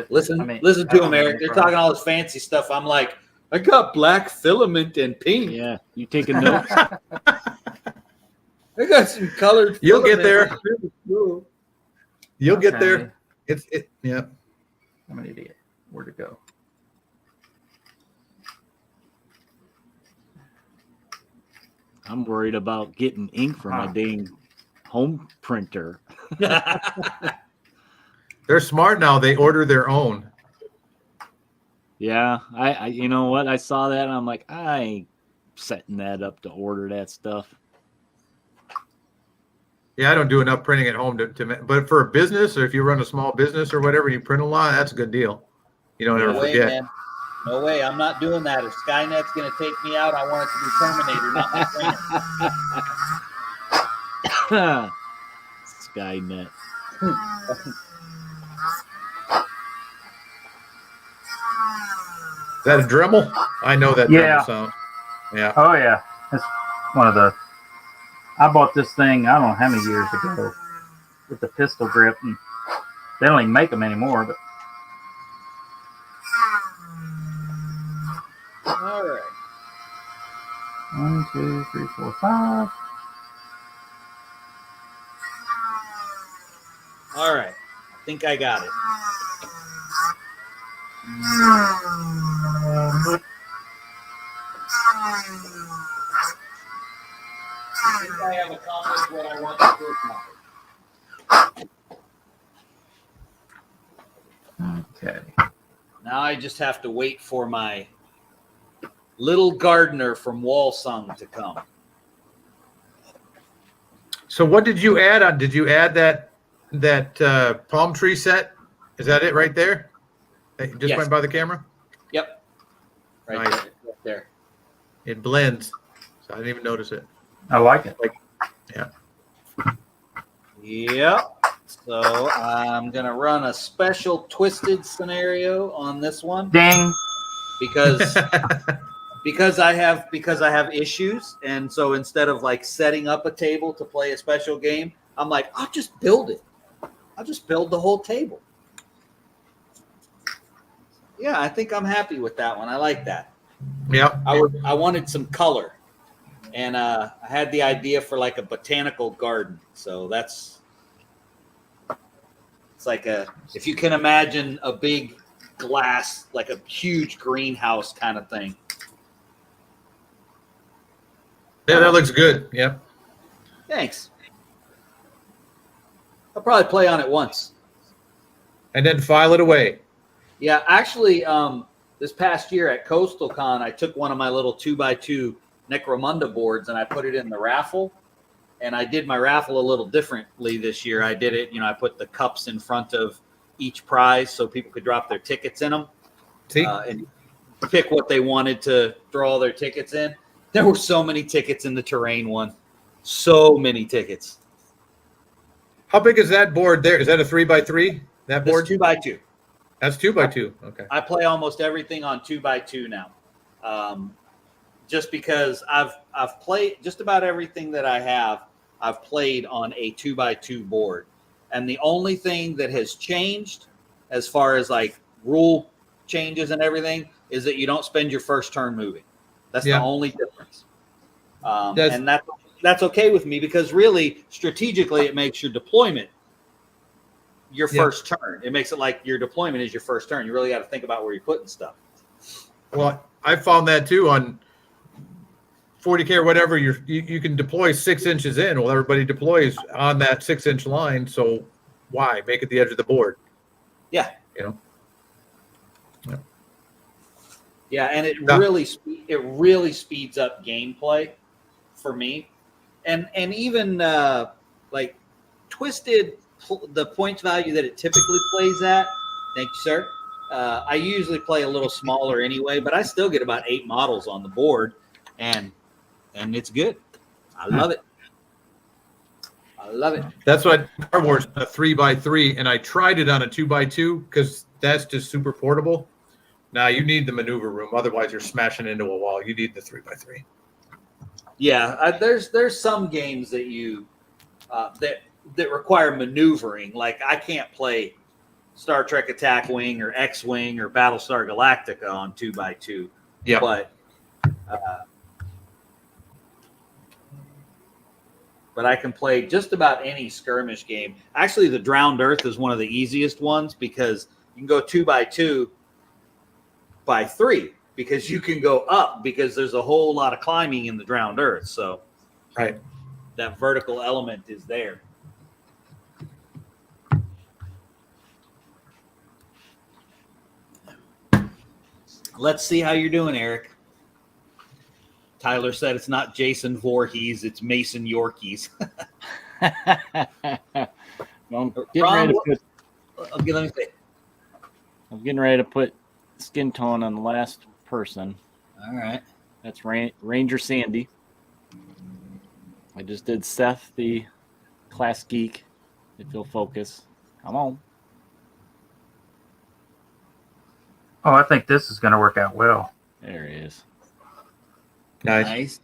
listen to them, Eric. They're talking all this fancy stuff. I'm like, I got black filament and pink. Yeah, you taking notes? I got some colored. You'll get there. Really cool. You'll get there. Yeah. I'm an idiot. Where'd it go? I'm worried about getting ink for my dang home printer. They're smart now. They order their own. Yeah, I you know what? I saw that and I'm like, I ain't setting that up to order that stuff. Yeah, I don't do enough printing at home but for a business, or if you run a small business or whatever, you print a lot, that's a good deal. You don't ever forget. Man. No way, I'm not doing that. If Skynet's going to take me out, I want it to be Terminator, not my Skynet. printer. Is that a Dremel? I know that Dremel sound. Yeah. Oh yeah, it's one of the. I bought this thing I don't know how many years ago with the pistol grip, and they don't even make them anymore. But All right. 1, 2, 3, 4, 5. All right. I think I got it. I think I have accomplished what I want to accomplish. Okay. Now I just have to wait for my little gardener from Walsung to come. So what did you add on? Did you add that palm tree set? Is that it right there? It just went by the camera? Yep. Nice. Right there. It blends, so I didn't even notice it. I like it. Yep. So I'm gonna run a special twisted scenario on this one Ding. because I have issues, and so instead of like setting up a table to play a special game, I'm like, I'll just build it. I'll just build the whole table. Yeah, I think I'm happy with that one. I like that. Yep. I wanted some color, and I had the idea for like a botanical garden. So it's like if you can imagine a big glass, like a huge greenhouse kind of thing. Yeah, that looks good. Yep. Thanks. I'll probably play on it once. And then file it away. Yeah, actually, this past year at Coastal Con, I took one of my little 2x2 Necromunda boards and I put it in the raffle. And I did my raffle a little differently this year. I did it, I put the cups in front of each prize so people could drop their tickets in them. See? And pick what they wanted to throw their tickets in. There were so many tickets in the terrain one. So many tickets. How big is that board there? Is that a 3x3? That board? This 2x2. That's 2x2. Okay. I play almost everything on 2x2 now. Just because I've played just about everything that I have, I've played on a 2x2 board. And the only thing that has changed as far as like rule changes and everything is that you don't spend your first turn moving. That's the only difference. And that's okay with me because really strategically it makes your deployment your first turn. It makes it like your deployment is your first turn. You really got to think about where you're putting stuff. Well, I found that too on 40K or whatever. You can deploy 6 inches in. Well, everybody deploys on that 6-inch line. So why make it the edge of the board? Yeah. Yeah. Yeah, and it really speeds up gameplay for me, and even like Twisted, the points value that it typically plays at. Thank you, sir. I usually play a little smaller anyway, but I still get about 8 models on the board, and it's good. I love it. I love it. That's what Star Wars a 3x3, and I tried it on a 2x2 because that's just super portable. Now you need the maneuver room, otherwise you're smashing into a wall. You need the 3x3. Yeah, there's some games that you that require maneuvering. Like I can't play Star Trek Attack Wing or X-Wing or Battlestar Galactica on 2x2. Yeah, but I can play just about any skirmish game. Actually, the Drowned Earth is one of the easiest ones because you can go 2x2 by 3 because you can go up because there's a whole lot of climbing in the Drowned Earth. So right, that vertical element is there. Let's see how you're doing, Eric. Tyler said it's not Jason Voorhees, it's Mason Yorkies. Well, I'm getting ready to put skin tone on the last person. All right. That's Ranger Sandy. I just did Seth, the class geek, if you'll focus. Come on. Oh, I think this is going to work out well. There he is. nice.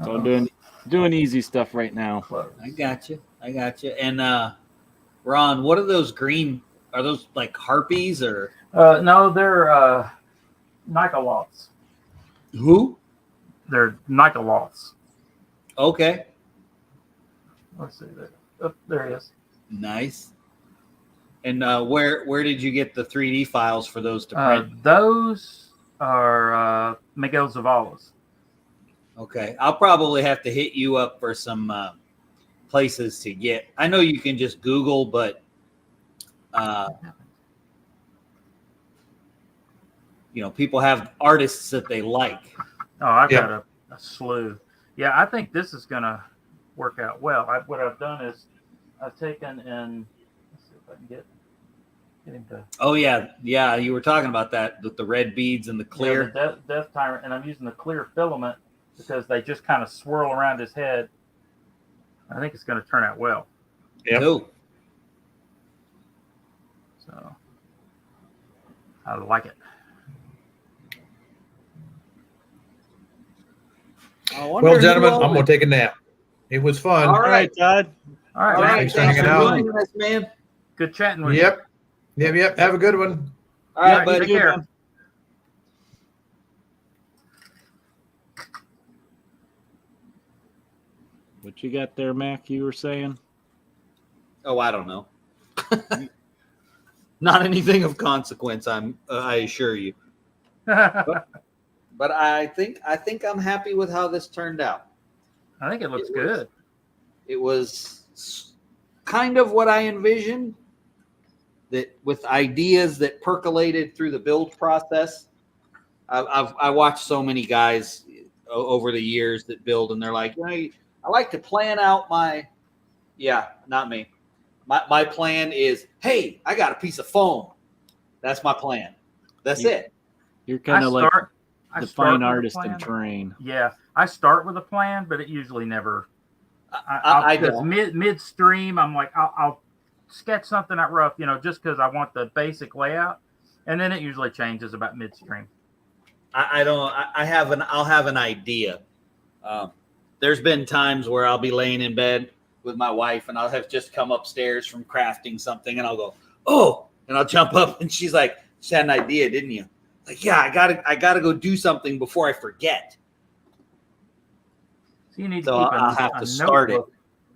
So I'm doing easy stuff right now. I got you. And Ron, what are those green? Are those like harpies or? No, they're Nicoloths. Who? They're Nicoloths. Okay. Let's see there. Oh, there he is. Nice. And where did you get the 3D files for those to print? Those are Miguel Zavala's. Okay, I'll probably have to hit you up for some places to get. I know you can just Google, but people have artists that they like. Oh, I've got a slew. Yeah, I think this is going to work out well. What I've done is I've taken and let's see if I can get him to. Oh yeah, you were talking about that with the red beads and the clear. Yeah, the death tyrant, and I'm using the clear filament because they just kind of swirl around his head. I think it's going to turn out well. Yep. Cool. So I like it. I wonder Well, who gentlemen, all I'm going to take a nap. It was fun. All All right, Todd. All right, All man. right, Thanks for thanks for hanging out. joining us, man. Good chatting with you. Yep. Have a good one. All right, All right, buddy. take care. man. What you got there, Mac? You were saying? Oh, I don't know. Not anything of consequence. I assure you. But I think I'm happy with how this turned out. I think it looks good. It was kind of what I envisioned. That with ideas that percolated through the build process. I watched so many guys over the years that build, and they're like, I like to plan out my. Yeah, not me. My plan is, hey, I got a piece of foam. That's my plan. That's it. You're kind of like I the start fine with a artist in plan. terrain. Yeah, I start with a plan, but it usually never. I because don't. midstream, I'm like, I'll sketch something out rough, just because I want the basic layout, and then it usually changes about midstream. I don't. I'll have an idea. There's been times where I'll be laying in bed with my wife, and I'll have just come upstairs from crafting something, and I'll go, oh, and I'll jump up, and she's like, "She had an idea, didn't you?" Like, yeah, I gotta go do something before I forget. So you need So to keep I'll have to start it.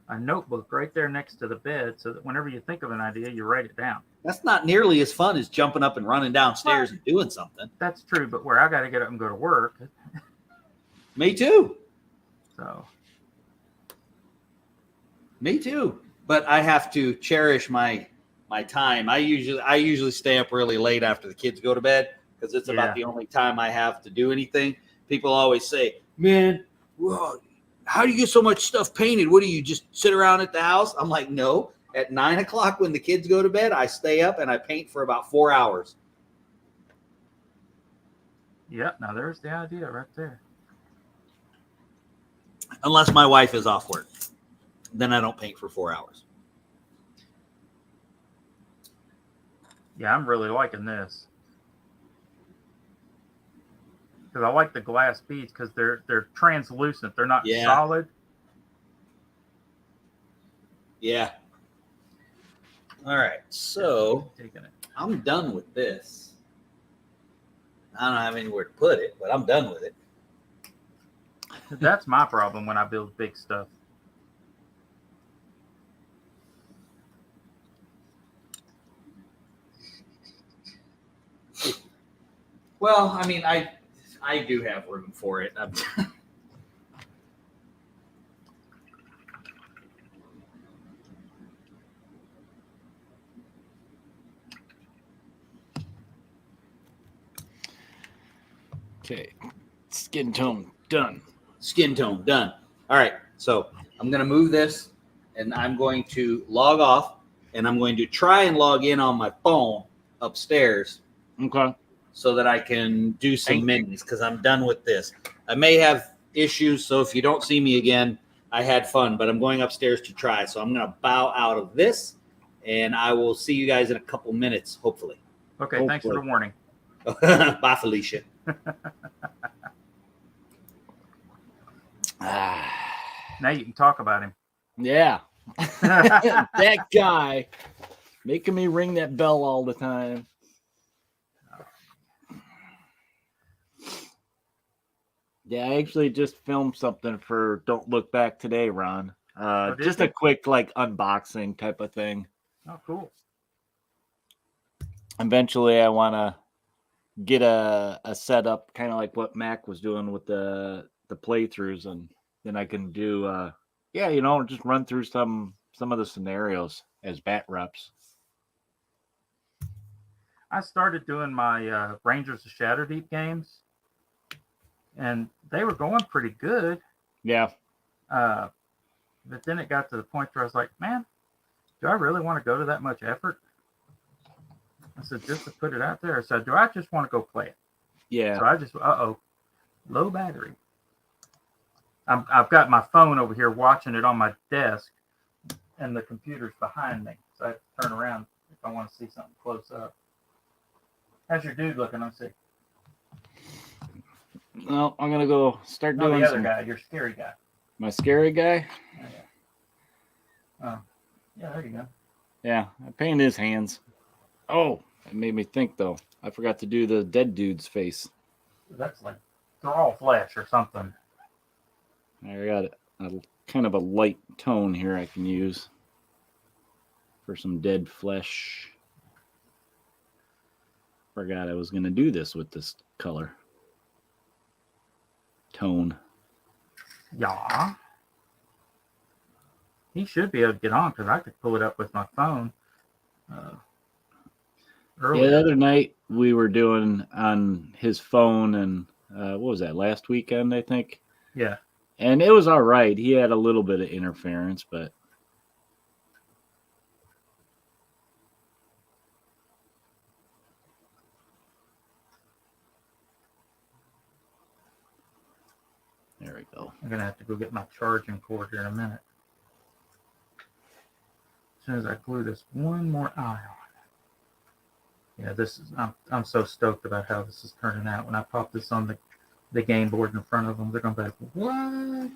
a notebook right there next to the bed, so that whenever you think of an idea, you write it down. That's not nearly as fun as jumping up and running downstairs and doing something. That's true, but where I got to get up and go to work, Me too. so Me too. But I have to cherish my time. I usually stay up really late after the kids go to bed because it's about the only time I have to do anything. People always say, "Man, whoa, how do you get so much stuff painted? What do you just sit around at the house?" I'm like, no. At 9 o'clock when the kids go to bed, I stay up and I paint for about 4 hours. yeah. Now there's the idea right there. Unless my wife is off work. Then I don't paint for 4 hours. Yeah, I'm really liking this because I like the glass beads because they're translucent. They're not solid. Yeah. All right. So I'm done with this. I don't have anywhere to put it, but I'm done with it. That's my problem when I build big stuff. Well, I mean, I do have room for it. Okay. Skin tone done. Skin tone done. All right. So I'm going to move this and I'm going to log off and I'm going to try and log in on my phone upstairs. Okay. So that I can do some minis because I'm done with this. I may have issues. So if you don't see me again, I had fun, but I'm going upstairs to try. So I'm going to bow out of this and I will see you guys in a couple minutes, hopefully. Okay. Hopefully. Thanks for the warning. Bye, Felicia. Now you can talk about him. Yeah. That guy making me ring that bell all the time. Yeah, I actually just filmed something for Don't Look Back today, Ron. Just a quick unboxing type of thing. Oh, cool. Eventually I want to get a setup kind of like what Mac was doing with the playthroughs, and then I can do just run through some of the scenarios as bat reps. I started doing my Rangers of Shadowdeep games, and they were going pretty good. Yeah. But then it got to the point where I was like, man, do I really want to go to that much effort? I said, just to put it out there. I said, do I just want to go play it? Yeah. So I just, low battery. I've got my phone over here watching it on my desk, and the computer's behind me, so I have to turn around if I want to see something close up. How's your dude looking? Let's see. Well, I'm gonna go start No, doing the other guy, your scary guy. my scary guy. Oh, yeah. Yeah, there you go. Yeah, I painted his hands. Oh, it made me think though. I forgot to do the dead dude's face. That's like thrall flesh or something. I got a kind of a light tone here I can use for some dead flesh. Forgot I was gonna do this with this color tone. Yeah. He should be able to get on because I could pull it up with my phone. Yeah, the other night we were doing on his phone, and what was that, last weekend, I think? Yeah. And it was all right. He had a little bit of interference, but there we go. I'm going to have to go get my charging cord here in a minute. As soon as I glue this one more eye on. Yeah, this is, I'm so stoked about how this is turning out. When I pop this on the game board in front of them, they're going to be like, what?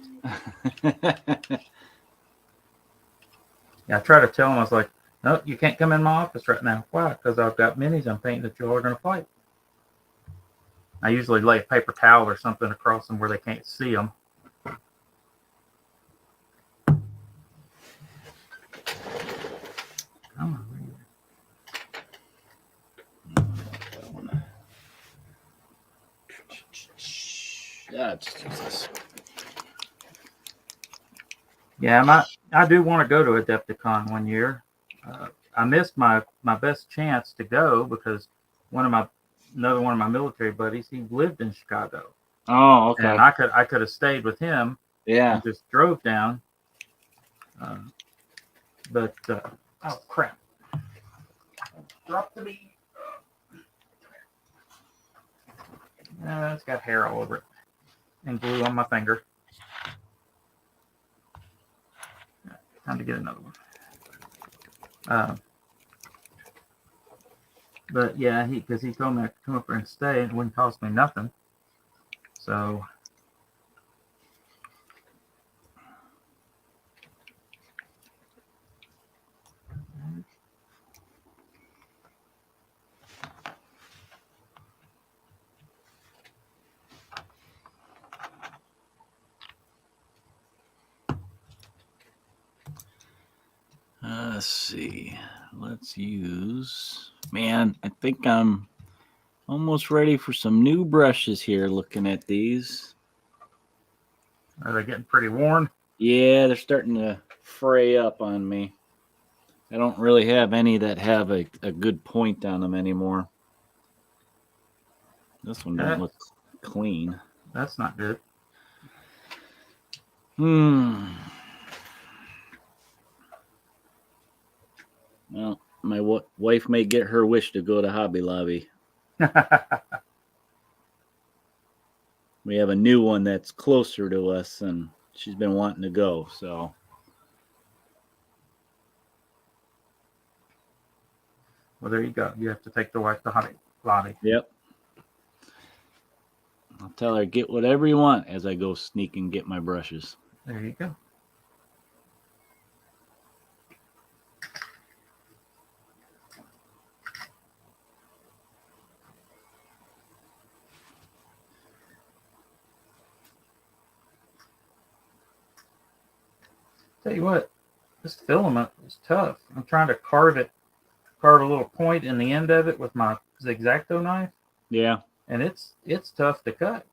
Yeah, I try to tell them, I was like, no, you can't come in my office right now. Why? Because I've got minis I'm painting that you all are going to fight. I usually lay a paper towel or something across them where they can't see them. Come on. Just use this. Yeah, I do want to go to Adepticon one year. I missed my best chance to go because another one of my military buddies, he lived in Chicago. Oh, okay. And I could have stayed with him. Yeah. And just drove down. But oh crap! Drop the bead. It's got hair all over it and glue on my finger. Time to get another one. But yeah, because he told me I could come up there and stay, and it wouldn't cost me nothing. So. Let's see. Let's use. Man, I think I'm almost ready for some new brushes here. Looking at these. Are they getting pretty worn? Yeah, they're starting to fray up on me. I don't really have any that have a good point on them anymore. This one doesn't look clean. That's not good. Well, my wife may get her wish to go to Hobby Lobby. We have a new one that's closer to us, and she's been wanting to go, so. Well, there you go. You have to take the wife to Hobby Lobby. Yep. I'll tell her, get whatever you want as I go sneak and get my brushes. There you go. Tell you what, this filament is tough. I'm trying to carve a little point in the end of it with my X-Acto knife. Yeah. And it's tough to cut.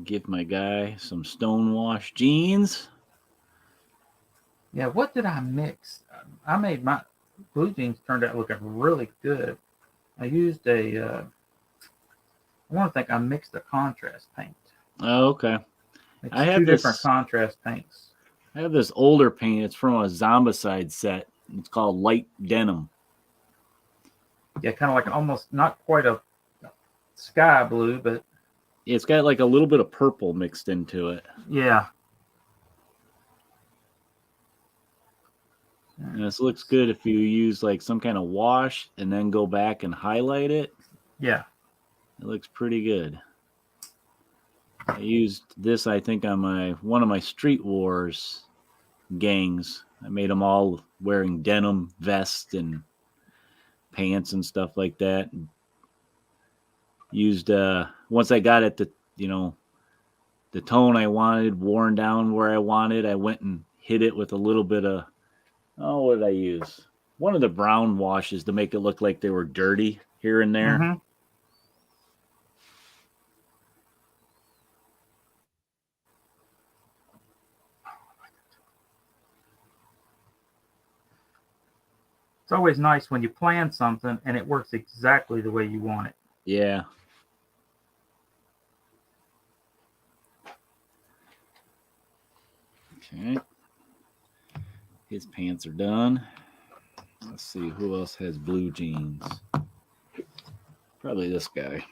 Give my guy some Stonewash jeans. Yeah, what did I mix? I made my blue jeans turned out looking really good. I used I want to think I mixed a contrast paint. Oh, okay. It's I have two different this. contrast paints. I have this older paint. It's from a Zombicide set. It's called Light Denim. Yeah, kind of like almost not quite a sky blue, but It's got like a little bit of purple mixed into it. yeah. And this looks good if you use like some kind of wash and then go back and highlight it. Yeah. It looks pretty good. I used this, I think, on one of my Street Wars gangs. I made them all wearing denim vests and pants and stuff like that. Used once I got it the tone I wanted, worn down where I wanted, I went and hit it with a little bit of what did I use? One of the brown washes to make it look like they were dirty here and there. Mm-hmm. It's always nice when you plan something and it works exactly the way you want it. Yeah. Okay. His pants are done. Let's see who else has blue jeans. Probably this guy.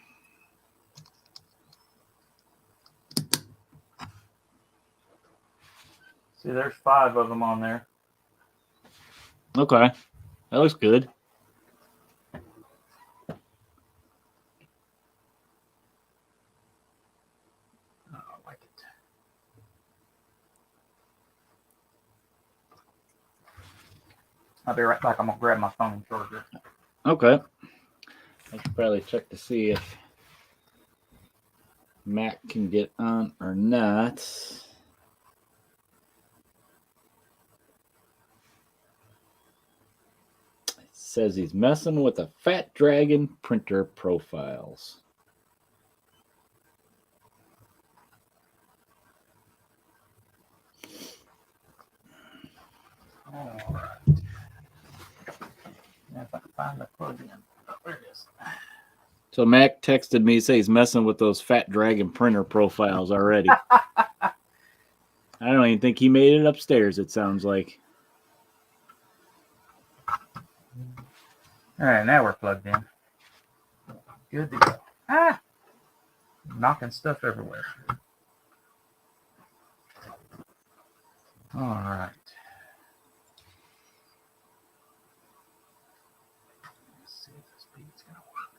See, there's 5 of them on there. Okay. That looks good. I like it. I'll be right back. I'm going to grab my phone charger. Okay. I should probably check to see if Mac can get on or not. It says he's messing with the Fat Dragon printer profiles. All right. If I can find the plug-in. Oh, there it is. So Mac texted me, say he's messing with those Fat Dragon printer profiles already. I don't even think he made it upstairs, it sounds like. All right, now we're plugged in. Good to go. Ah! Knocking stuff everywhere. All right. Let's see if this beat's going to work.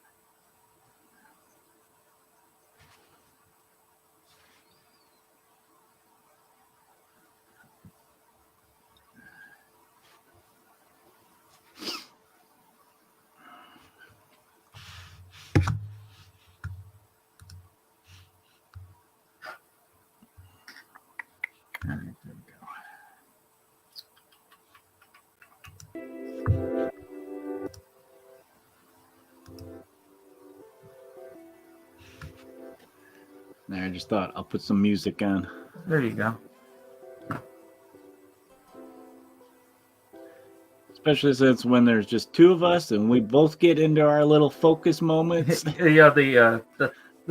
All right, there we go. There, I just thought I'll put some music on. There you go. Especially since when there's just 2 of us and we both get into our little focus moments. Yeah, the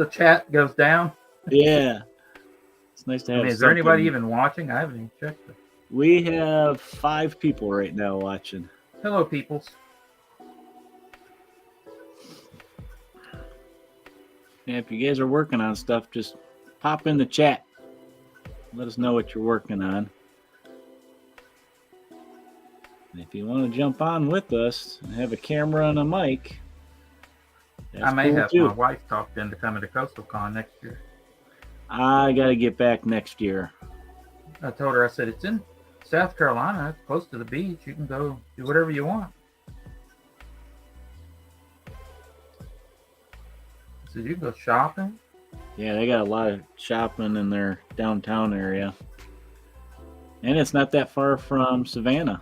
chat goes down. Yeah. It's nice to have Is there anybody something. even watching? I haven't even checked it. We have 5 people right now watching. Hello, peoples. Yeah, if you guys are working on stuff, just pop in the chat. Let us know what you're working on. And if you want to jump on with us and have a camera and a mic, that's I may cool have too. my wife talked into coming to Coastal Con next year. I got to get back next year. I told her, I said, it's in South Carolina. It's close to the beach. You can go do whatever you want. I said, you can go shopping. Yeah, they got a lot of shopping in their downtown area. And it's not that far from Savannah.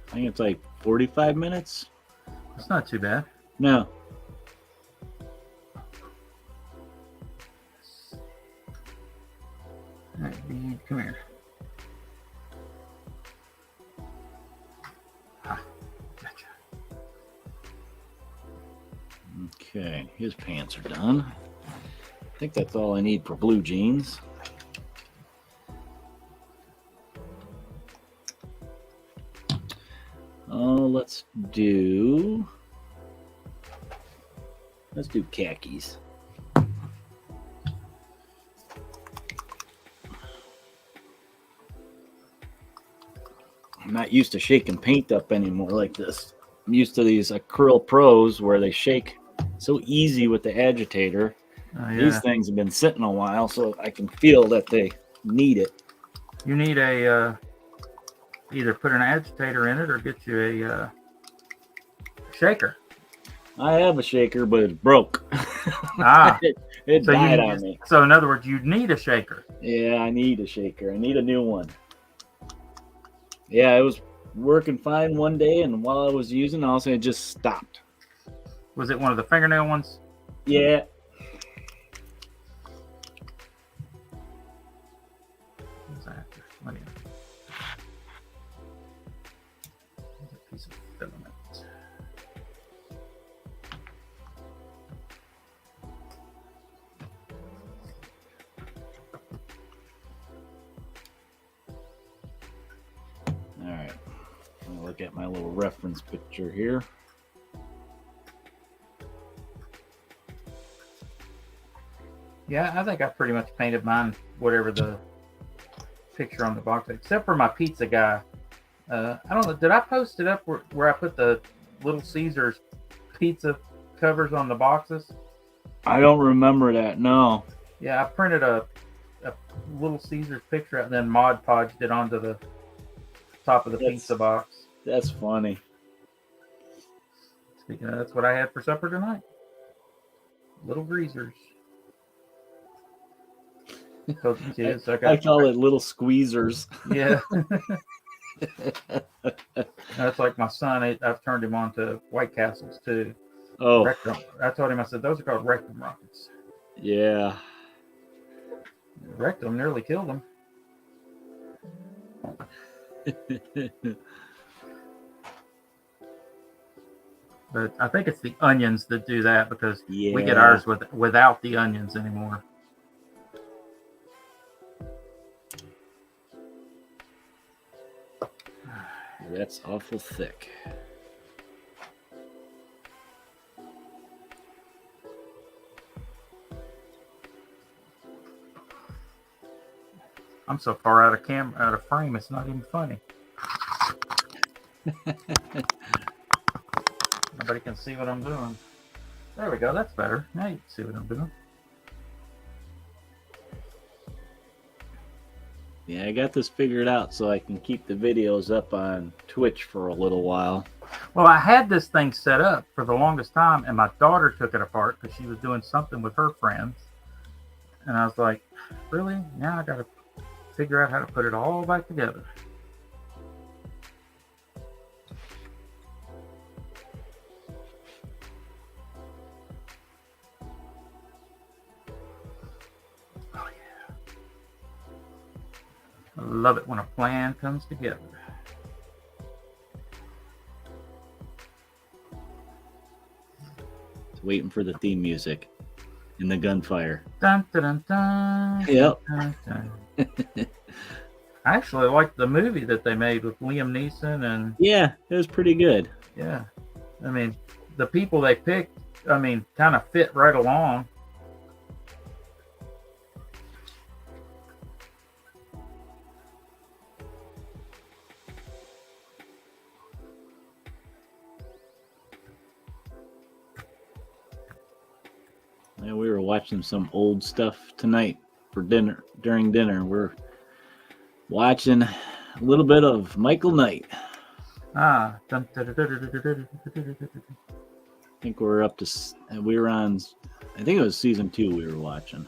I think it's like 45 minutes. It's not too bad. No. All right, come here. his pants are done. I think that's all I need for blue jeans. Oh, let's do khakis. I'm not used to shaking paint up anymore like this. I'm used to these Cura Pros where they shake so easy with the agitator. Oh, yeah. These things have been sitting a while, so I can feel that they need it. You need a either put an agitator in it or get you a shaker. I have a shaker, but it's broke. Ah, it so died on me. So in other words, you need a shaker. Yeah, I need a shaker. I need a new one. Yeah, it was working fine one day, and while I was using it, all of a sudden it just stopped. Was it one of the fingernail ones? Yeah. What's that? What is it? A piece of filament. All right. I'll look at my little reference picture here. Yeah, I think I pretty much painted mine, whatever the picture on the box, except for my pizza guy. I don't know. Did I post it up where I put the Little Caesars pizza covers on the boxes? I don't remember that. No. Yeah, I printed a Little Caesars picture out and then Mod Podged it onto the top of the pizza box. That's funny. Speaking of, that's what I had for supper tonight. Little greasers. Told you kids, I call it little squeezers. Yeah. That's like my son. I've turned him on to White Castles too. Oh, Rectum. I told him, I said, those are called rectum rockets. yeah. Rectum nearly killed him. But I think it's the onions that do that because we get ours without the onions anymore. That's awful thick. I'm so far out of frame, it's not even funny. Nobody can see what I'm doing. There we go, that's better. Now you can see what I'm doing. Yeah, I got this figured out so I can keep the videos up on Twitch for a little while. Well, I had this thing set up for the longest time, and my daughter took it apart because she was doing something with her friends. And I was like, really? Now I got to figure out how to put it all back together. Oh, yeah. I love it when a plan comes together. Waiting for the theme music and the gunfire. Dun, dun, dun, dun, Yep. dun, dun. I actually liked the movie that they made with Liam Neeson and Yeah, it was pretty good. yeah. I mean, the people they picked, I mean, kind of fit right along. Yeah, we were watching some old stuff tonight for dinner. During dinner, we're watching a little bit of Michael Knight. Ah. I think we're up to. We were on. I think it was season 2 we were watching.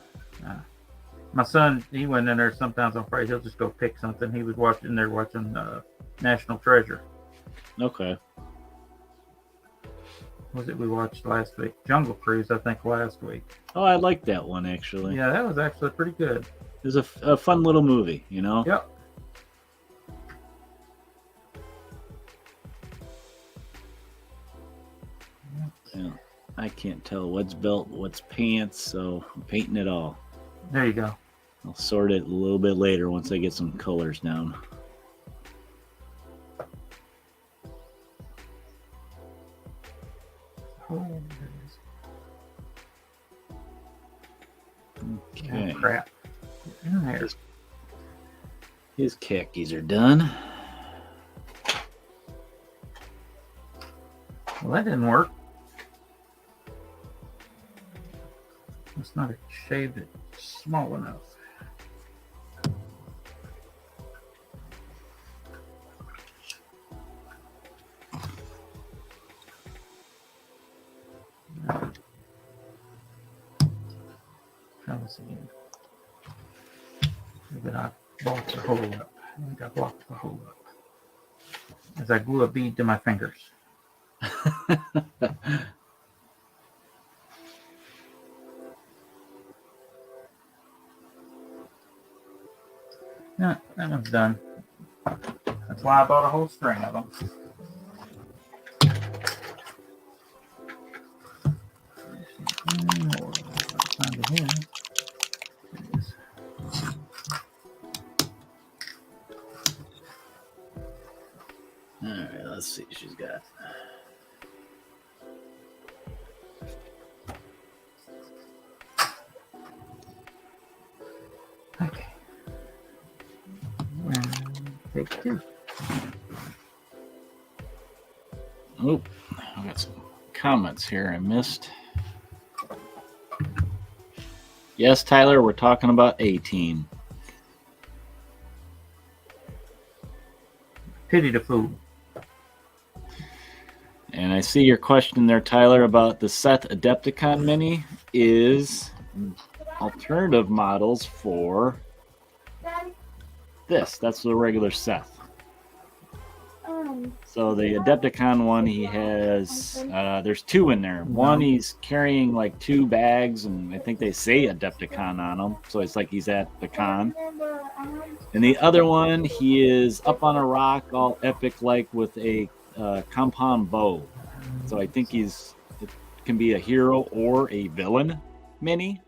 My son, he went in there sometimes on Friday. He'll just go pick something. He was watching National Treasure. Okay. What was it we watched last week? Jungle Cruise, I think, last week. Oh, I liked that one actually. Yeah, that was actually pretty good. It was a fun little movie, you know. Yep. Yeah. I can't tell what's belt, what's pants, so I'm painting it all. There you go. I'll sort it a little bit later once I get some colors down. Oh, there it is. Okay. Oh, crap. Get in there. His khakis are done. Well, that didn't work. It's not a shade that's small enough. Try this again. But I blocked the hole up. I think I blocked the hole up. As I glue a bead to my fingers. Yeah, that one's done. That's why I bought a whole string of them. Find it here. There it is. All right, let's see what she's got. Okay. Take two. Oh, I got some comments here I missed. Yes, Tyler, we're talking about A-Team. Pity the fool. And I see your question there, Tyler, about the Seth Adepticon Mini is alternative models for this. That's the regular Seth. So the Adepticon one, he has, there's two in there. One, he's carrying like two bags, and I think they say Adepticon on them. So it's like he's at the con. And the other one, he is up on a rock, all epic, like with a compound bow. So I think it can be a hero or a villain mini.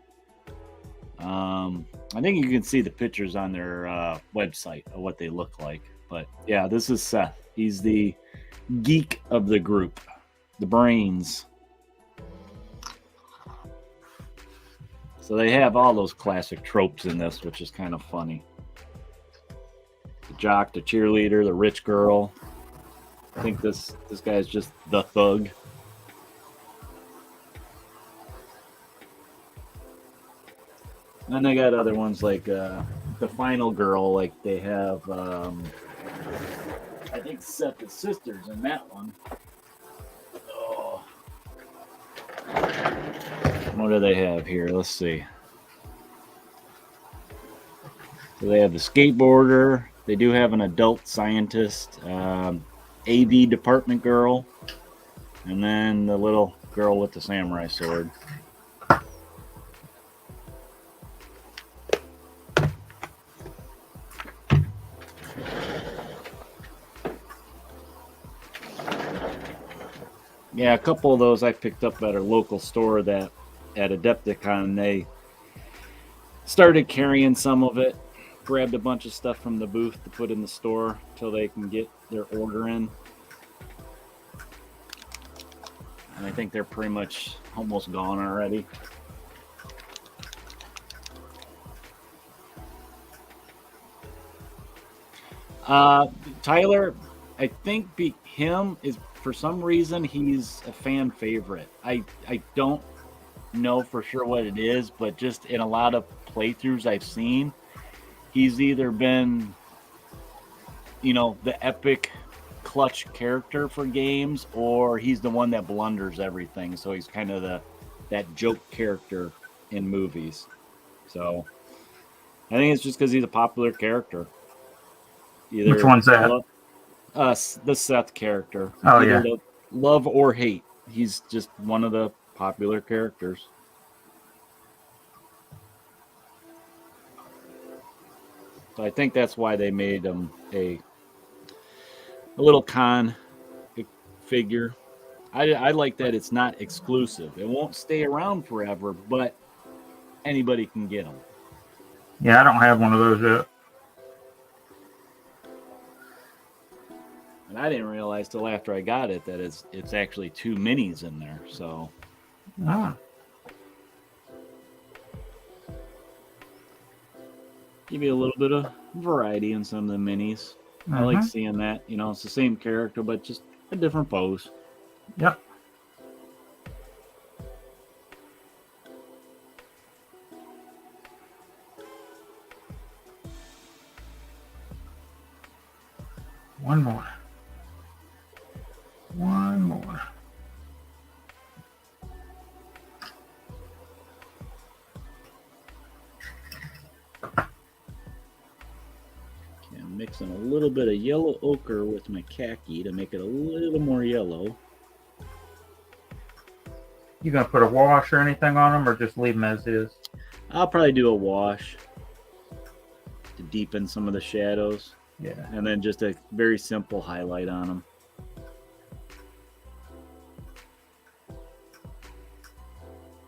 I think you can see the pictures on their website of what they look like. But yeah, this is Seth. He's the geek of the group, the brains. So they have all those classic tropes in this, which is kind of funny. The jock, the cheerleader, the rich girl. I think this guy's just the thug. And then they got other ones like the final girl, like they have I think Seth's sisters in that one. Oh. What do they have here? Let's see. So they have the skateboarder. They do have an adult scientist, AV department girl, and then the little girl with the samurai sword. Yeah, a couple of those I picked up at our local store that at Adepticon. They started carrying some of it, grabbed a bunch of stuff from the booth to put in the store till they can get their order in. And I think they're pretty much almost gone already. Tyler, I think him is, for some reason, he's a fan favorite. I don't know for sure what it is, but just in a lot of playthroughs I've seen, he's either been, the epic clutch character for games, or he's the one that blunders everything. So he's kind of that joke character in movies. So I think it's just because he's a popular character. Which one's that? The Seth character. Oh, Either yeah. Love or hate. He's just one of the popular characters. So I think that's why they made him a little con figure. I like that it's not exclusive. It won't stay around forever, but anybody can get them. Yeah, I don't have one of those yet. And I didn't realize till after I got it that it's actually 2 minis in there. So give you a little bit of variety in some of the minis. I like seeing that. You know, it's the same character, but just a different pose. Yep. One more. One more. Okay, I'm mixing a little bit of yellow ochre with my khaki to make it a little more yellow. You gonna put a wash or anything on them, or just leave them as is? I'll probably do a wash to deepen some of the shadows. Yeah. And then just a very simple highlight on them.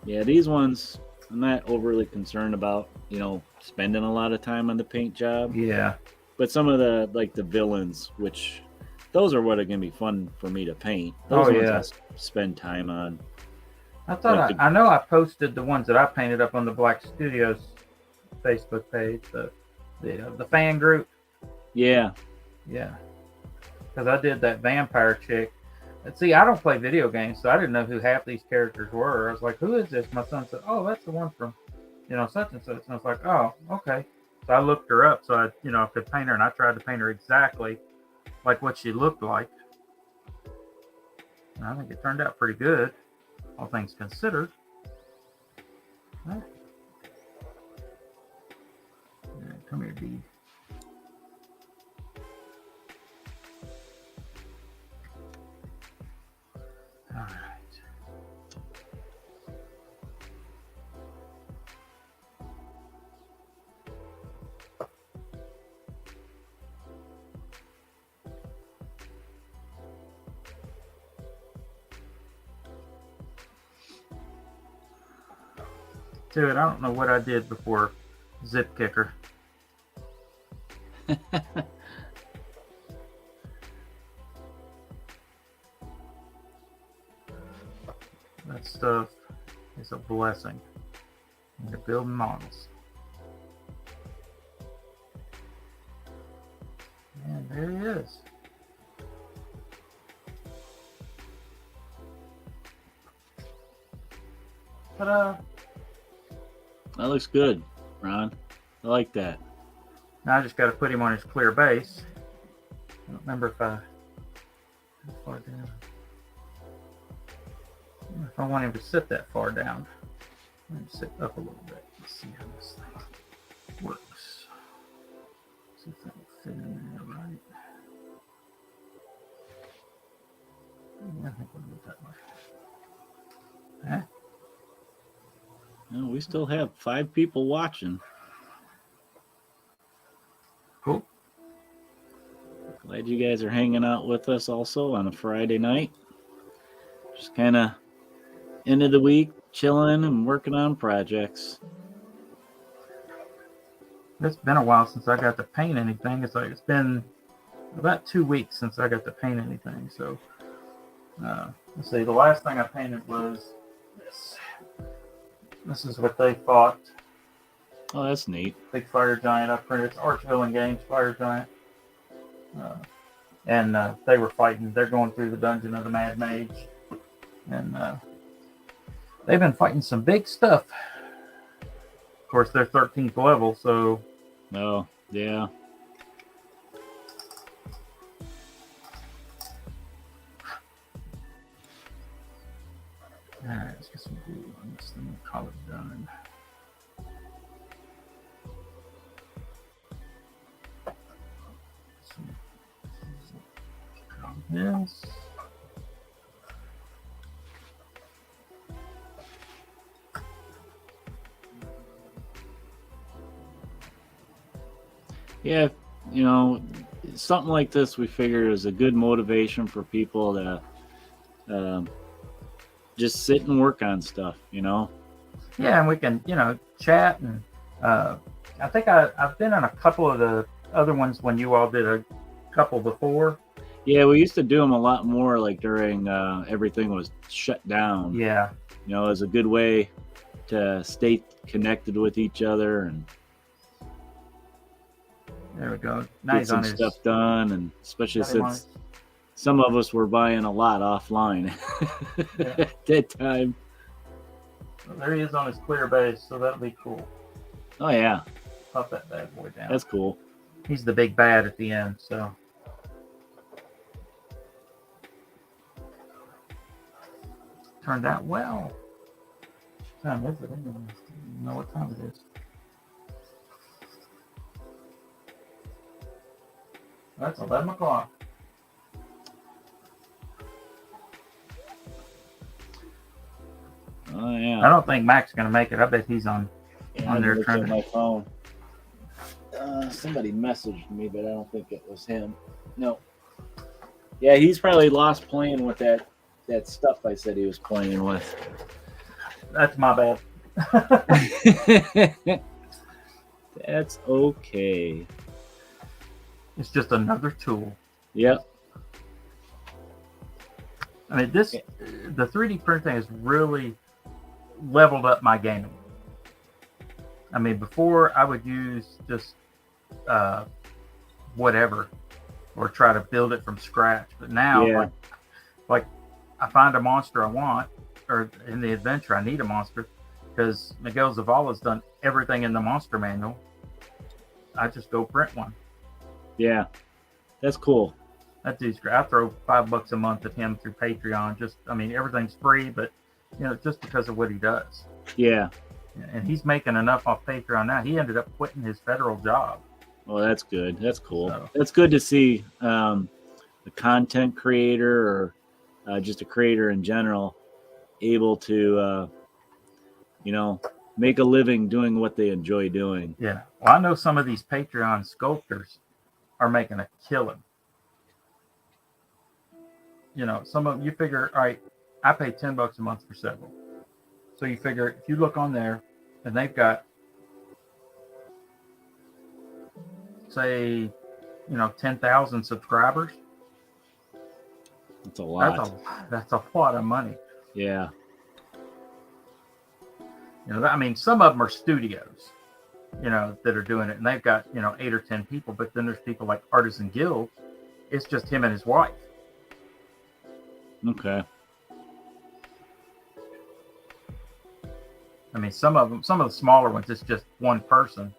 Yeah, these ones I'm not overly concerned about, you know, spending a lot of time on the paint job. Yeah. But some of the, like the villains, which those are what are going to be fun for me to paint. Those ones I'll spend time on. I thought I know I posted the ones that I painted up on the Black Studios Facebook page, the fan group. Yeah. Yeah. Because I did that vampire chick. And see, I don't play video games, so I didn't know who half these characters were. I was like, who is this? My son said, oh, that's the one from, you know, such and such. And I was like, oh, okay. So I looked her up so I, you know, could paint her, and I tried to paint her exactly like what she looked like. And I think it turned out pretty good, all things considered. Right. Yeah, come here, Dee. All right. Dude, I don't know what I did before Zip Kicker. That stuff is a blessing when you're building models. And there he is. Ta-da! That looks good, Ron. I like that. Now I just got to put him on his clear base. I don't remember if I far down. If I want him to sit that far down, let him sit up a little bit. Let's see how this thing works. See if that will fit in there right. Yeah, I think we'll do it that way. Huh? No, we still have 5 people watching. Cool. Glad you guys are hanging out with us also on a Friday night. Just kind of end of the week, chilling and working on projects. It's been a while since I got to paint anything. It's been about 2 weeks since I got to paint anything. So let's see. The last thing I painted was this. This is what they fought. Oh, that's neat. Big fire giant. I printed. It's Archville and Games Fire Giant. And they were fighting. They're going through the dungeon of the Mad Mage. And they've been fighting some big stuff. Of course, they're 13th level, so... Oh, yeah. Alright, let's get some glue on this thing and call it done. Yes. Yeah, you know, something like this we figure is a good motivation for people to, just sit and work on stuff, you know. Yeah, and we can, chat. And I think I've been on a couple of the other ones when you all did a couple before. Yeah, we used to do them a lot more like during everything was shut down. Yeah. You know, it was a good way to stay connected with each other and There we go. get Nice some on his stuff done, and especially got him on since some of us were buying a lot offline Yeah. at that time. There he is on his clear base, so that'll be cool. Oh yeah, Pop that bad boy down. that's cool. He's the big bad at the end, so. Turned out well. What time is it? I don't even know what time it is. That's 11 o'clock. Oh yeah. I don't think Mac's going to make it. I bet he's on Yeah, on there I looked trying at to- my phone. Somebody messaged me, but I don't think it was him. No. Yeah, he's probably lost playing with that stuff I said he was playing with. That's my bad. That's okay. It's just another tool. Yep. I mean, the 3D printing has really leveled up my gaming. I mean, before I would use just whatever or try to build it from scratch. But now, Yeah. like I find a monster I want, or in the adventure I need a monster, because Miguel Zavala's done everything in the monster manual. I just go print one. Yeah. That's cool. That dude's great. I throw $5 a month at him through Patreon. Everything's free, but just because of what he does. Yeah. And he's making enough off Patreon now. He ended up quitting his federal job. Well, that's good. That's cool. So- That's good to see a content creator or just a creator in general able to, make a living doing what they enjoy doing. Yeah. Well, I know some of these Patreon sculptors are making a killing. Some of you figure, all right, I pay $10 a month for several. So you figure if you look on there and they've got, say, 10,000 subscribers. It's a lot. That's a lot of money. Yeah. Some of them are studios, that are doing it, and they've got 8 or 10 people. But then there's people like Artisan Guild. It's just him and his wife. Okay. Some of the smaller ones, it's just one person.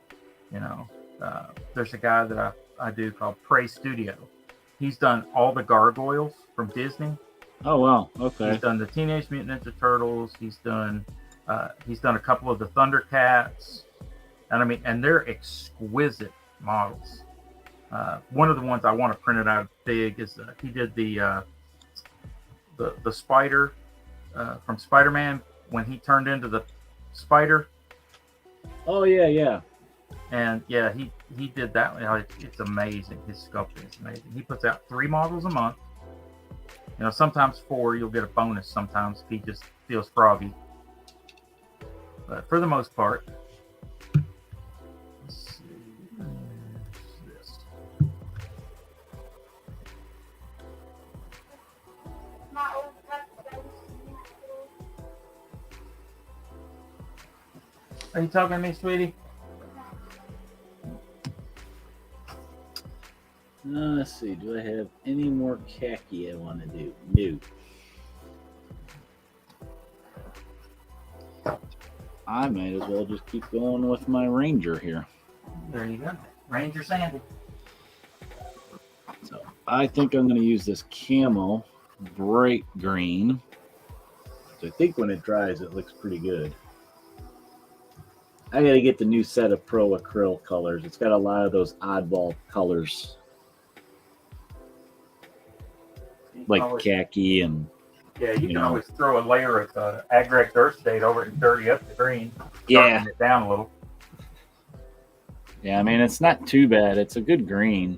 There's a guy that I do called Prey Studio. He's done all the gargoyles from Disney. Oh wow. Okay. He's done the Teenage Mutant Ninja Turtles. He's done a couple of the Thundercats, and they're exquisite models. One of the ones I want to print it out big is he did the spider from Spider-Man when he turned into the spider. Oh yeah. And yeah, he did that. It's amazing. His sculpting is amazing. He puts out 3 models a month. Sometimes 4. You'll get a bonus sometimes if he just feels froggy. But for the most part, let's see. This. Are you talking to me, sweetie? Let's see. Do I have any more khaki I want to do? No. I might as well just keep going with my Ranger here. There you go. Ranger Sandy. So I think I'm going to use this camo bright green. So I think when it dries, it looks pretty good. I got to get the new set of Pro Acryl colors. It's got a lot of those oddball colors, like khaki and. Yeah, you can always throw a layer of Agrex Earth State over it and dirty up the green. Darken it down a little. Yeah, it's not too bad. It's a good green.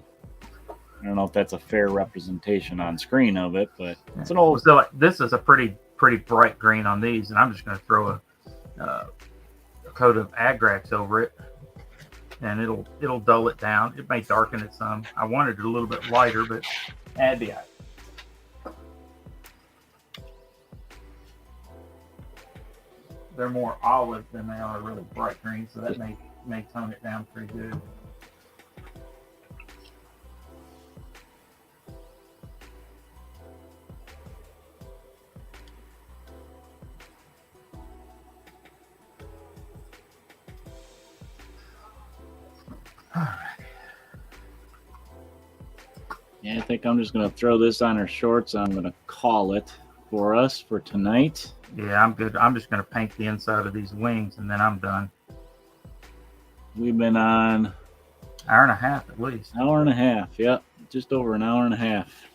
I don't know if that's a fair representation on screen of it, but it's an old. So this is a pretty bright green on these, and I'm just going to throw a coat of Agrax over it, and it'll dull it down. It may darken it some. I wanted it a little bit lighter, but that'd be all right. They're more olive than they are really bright green, so that may tone it down pretty good. All right. Yeah, I think I'm just going to throw this on our shorts. I'm going to call it for us for tonight. Yeah, I'm good. I'm just going to paint the inside of these wings, and then I'm done. We've been on Hour and a half at least. hour and a half. Yep, just over an hour and a half.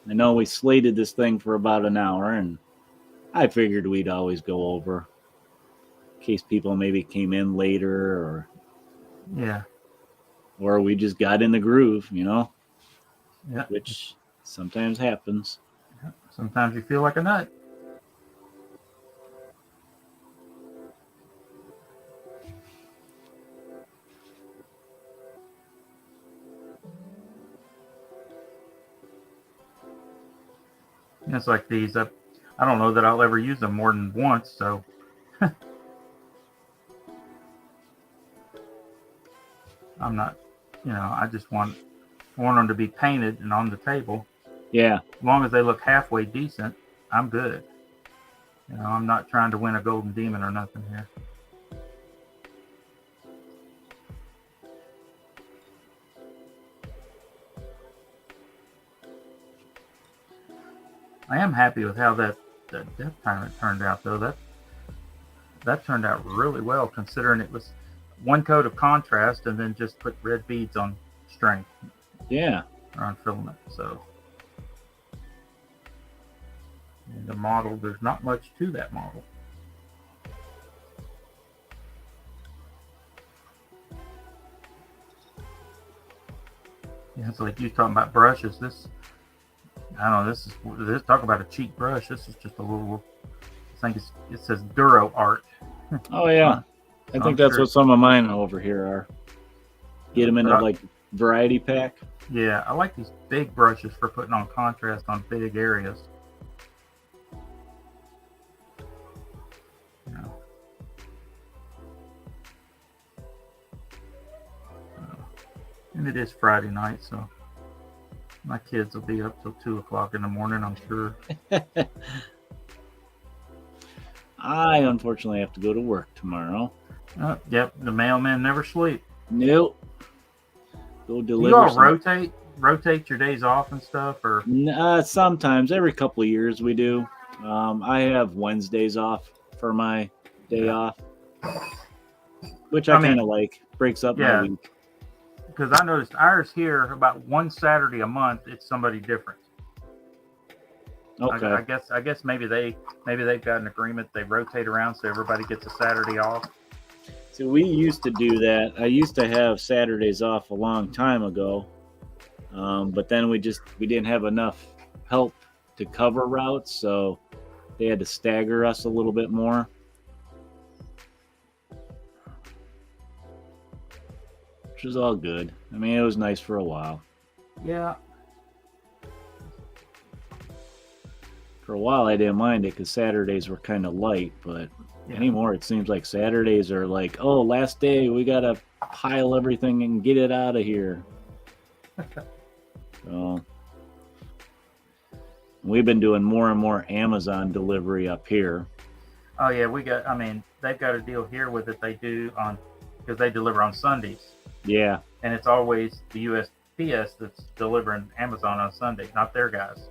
I know we slated this thing for about an hour, and I figured we'd always go over in case people maybe came in later or we just got in the groove, you know, Yeah. which sometimes happens. Sometimes you feel like a nut. It's like these. I don't know that I'll ever use them more than once. So I'm not. I just want them to be painted and on the table. Yeah. As long as they look halfway decent, I'm good. I'm not trying to win a golden demon or nothing here. I am happy with how that Death Tyrant turned out, though. That turned out really well, considering it was one coat of contrast and then just put red beads on strength. Yeah. Or on filament. So in the model, there's not much to that model. Yeah, it's like you talking about brushes. I don't know. This talk about a cheap brush. This is just a little. I think it says Duro Art. Oh yeah, I think that's what some of mine over here are. Get them in a like variety pack. Yeah, I like these big brushes for putting on contrast on big areas. And it is Friday night, so my kids will be up till 2 o'clock in the morning, I'm sure. I unfortunately have to go to work tomorrow. Yep, the mailmen never sleep. Nope. Go deliver. You all rotate your days off and stuff, or sometimes every couple of years we do. I have Wednesdays off for my day off, which I kind of like. Breaks up my week. Because I noticed ours here about one Saturday a month, it's somebody different. Okay. I guess maybe they've got an agreement. They rotate around so everybody gets a Saturday off. So we used to do that. I used to have Saturdays off a long time ago, but then we didn't have enough help to cover routes, so they had to stagger us a little bit more. Which was all good. I mean, it was nice for a while. Yeah. For a while, I didn't mind it because Saturdays were kind of light, but anymore, it seems like Saturdays are like, oh, last day, we got to pile everything and get it out of here. So we've been doing more and more Amazon delivery up here. Oh, yeah, they've got a deal here with it. They do because they deliver on Sundays. Yeah. And it's always the USPS that's delivering Amazon on Sunday, not their guys.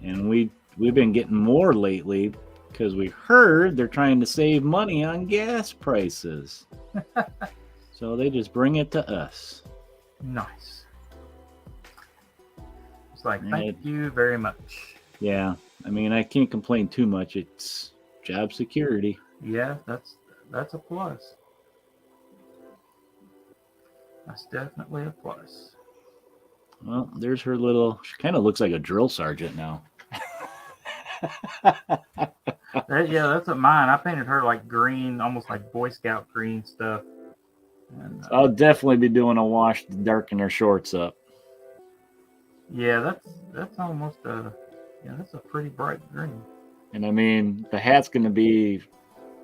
And we've been getting more lately because we heard they're trying to save money on gas prices. So they just bring it to us. Nice. It's like, thank you very much. Yeah. I mean, I can't complain too much. It's job security. Yeah, that's a plus. That's definitely a plus. Well, there's her little. She kind of looks like a drill sergeant now. Yeah, that's what mine. I painted her like green, almost like Boy Scout green stuff. And, I'll definitely be doing a wash to darken her shorts up. yeah, that's almost that's a pretty bright green. And I mean, the hat's going to be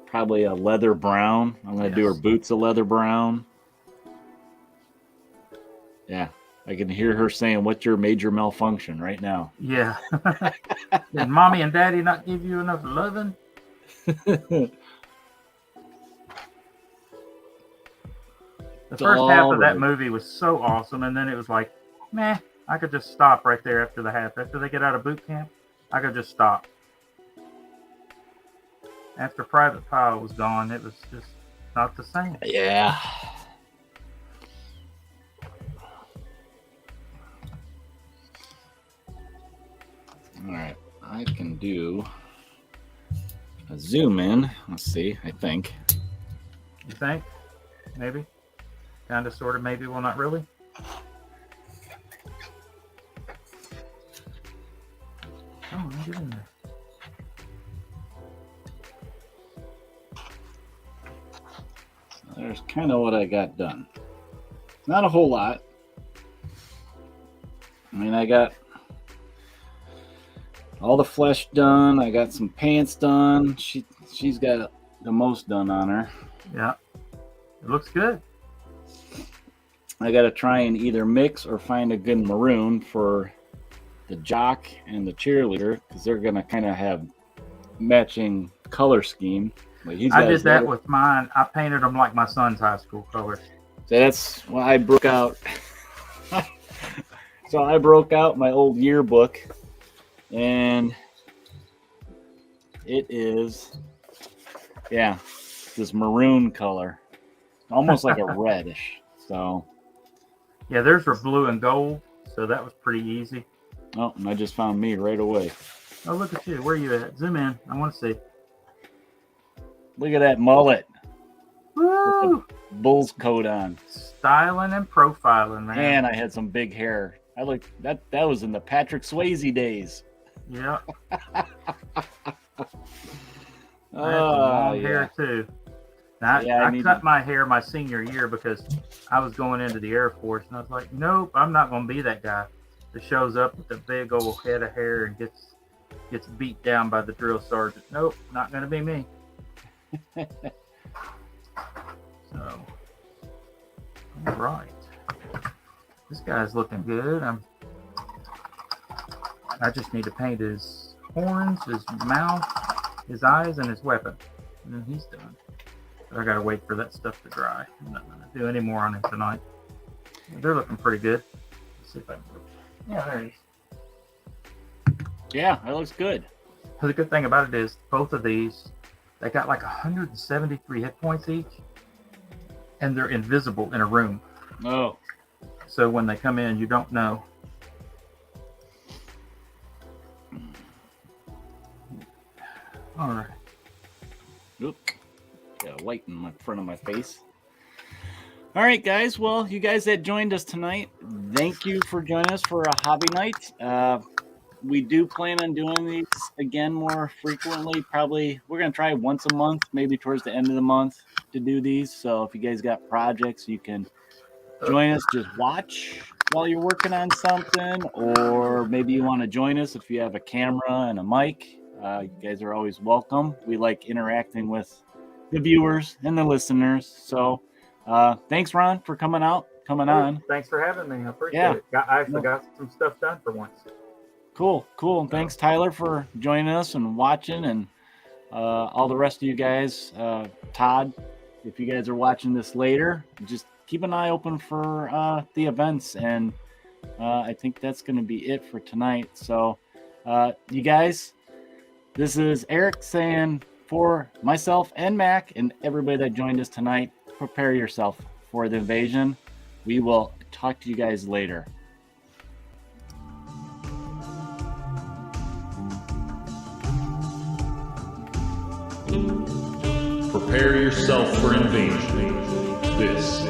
probably a leather brown. I'm going to do her Yes. boots a leather brown. Yeah, I can hear her saying, "What's your major malfunction right now?" Yeah. Did mommy and daddy not give you enough loving? The It's first all half of that right. movie was so awesome, and then it was like, meh, I could just stop right there after the half. After they get out of boot camp, I could just stop. After Private Pile was gone, it was just not the same. Yeah. All right, I can do a zoom in. Let's see, I think. You think? Maybe? Kind of, sort of, maybe, well, not really? Come on, get in there. There's kind of what I got done. Not a whole lot. I mean, I got all the flesh done. I got some pants done. She's got the most done on her. Yeah. It looks good. I got to try and either mix or find a good maroon for the jock and the cheerleader, because they're going to kind of have matching color scheme. Like I did that with mine. I painted them like my son's high school colors. So that's why I broke out. So I broke out my old yearbook, and it is, yeah, this maroon color, almost like a reddish. So, yeah, theirs were blue and gold, so that was pretty easy. oh, and I just found me right away. Oh, look at you. Where are you at? Zoom in. I want to see. Look at that mullet, Woo! bull's coat on. Styling and profiling, man. Man, I had some big hair. I looked that was in the Patrick Swayze days. Yeah. Oh, long yeah. hair too. Now, Yeah, I I need cut to- my hair my senior year because I was going into the Air Force, and I was like, nope, I'm not going to be that guy that shows up with a big old head of hair and gets beat down by the drill sergeant. Nope, not going to be me. So, all right. This guy's looking good. I just need to paint his horns, his mouth, his eyes, and his weapon. And then he's done. But I gotta wait for that stuff to dry. I'm not gonna do any more on him tonight. They're looking pretty good. Let's see if I can. Yeah, there he is. Yeah, that looks good. The good thing about it is both of these, they got like 173 hit points each, and they're invisible in a room. Oh, So when they come in, you don't know. All right. oop. Got a light in my front of my face. All right, guys. Well, you guys that joined us tonight, thank you for joining us for a hobby night. We do plan on doing these again more frequently. Probably we're going to try once a month, maybe towards the end of the month to do these. So if you guys got projects, you can join us. Just watch while you're working on something, or maybe you want to join us if you have a camera and a mic. You guys are always welcome. We like interacting with the viewers and the listeners. So thanks, Ron, for coming on. Thanks for having me. I appreciate Yeah. it. I actually got some stuff done for once. Cool. And thanks, Tyler, for joining us and watching, and all the rest of you guys. Todd, if you guys are watching this later, just keep an eye open for the events, and I think that's going to be it for tonight. So, you guys, this is Eric saying for myself and Mac and everybody that joined us tonight, prepare yourself for the invasion. We will talk to you guys later. Prepare yourself for invasion. This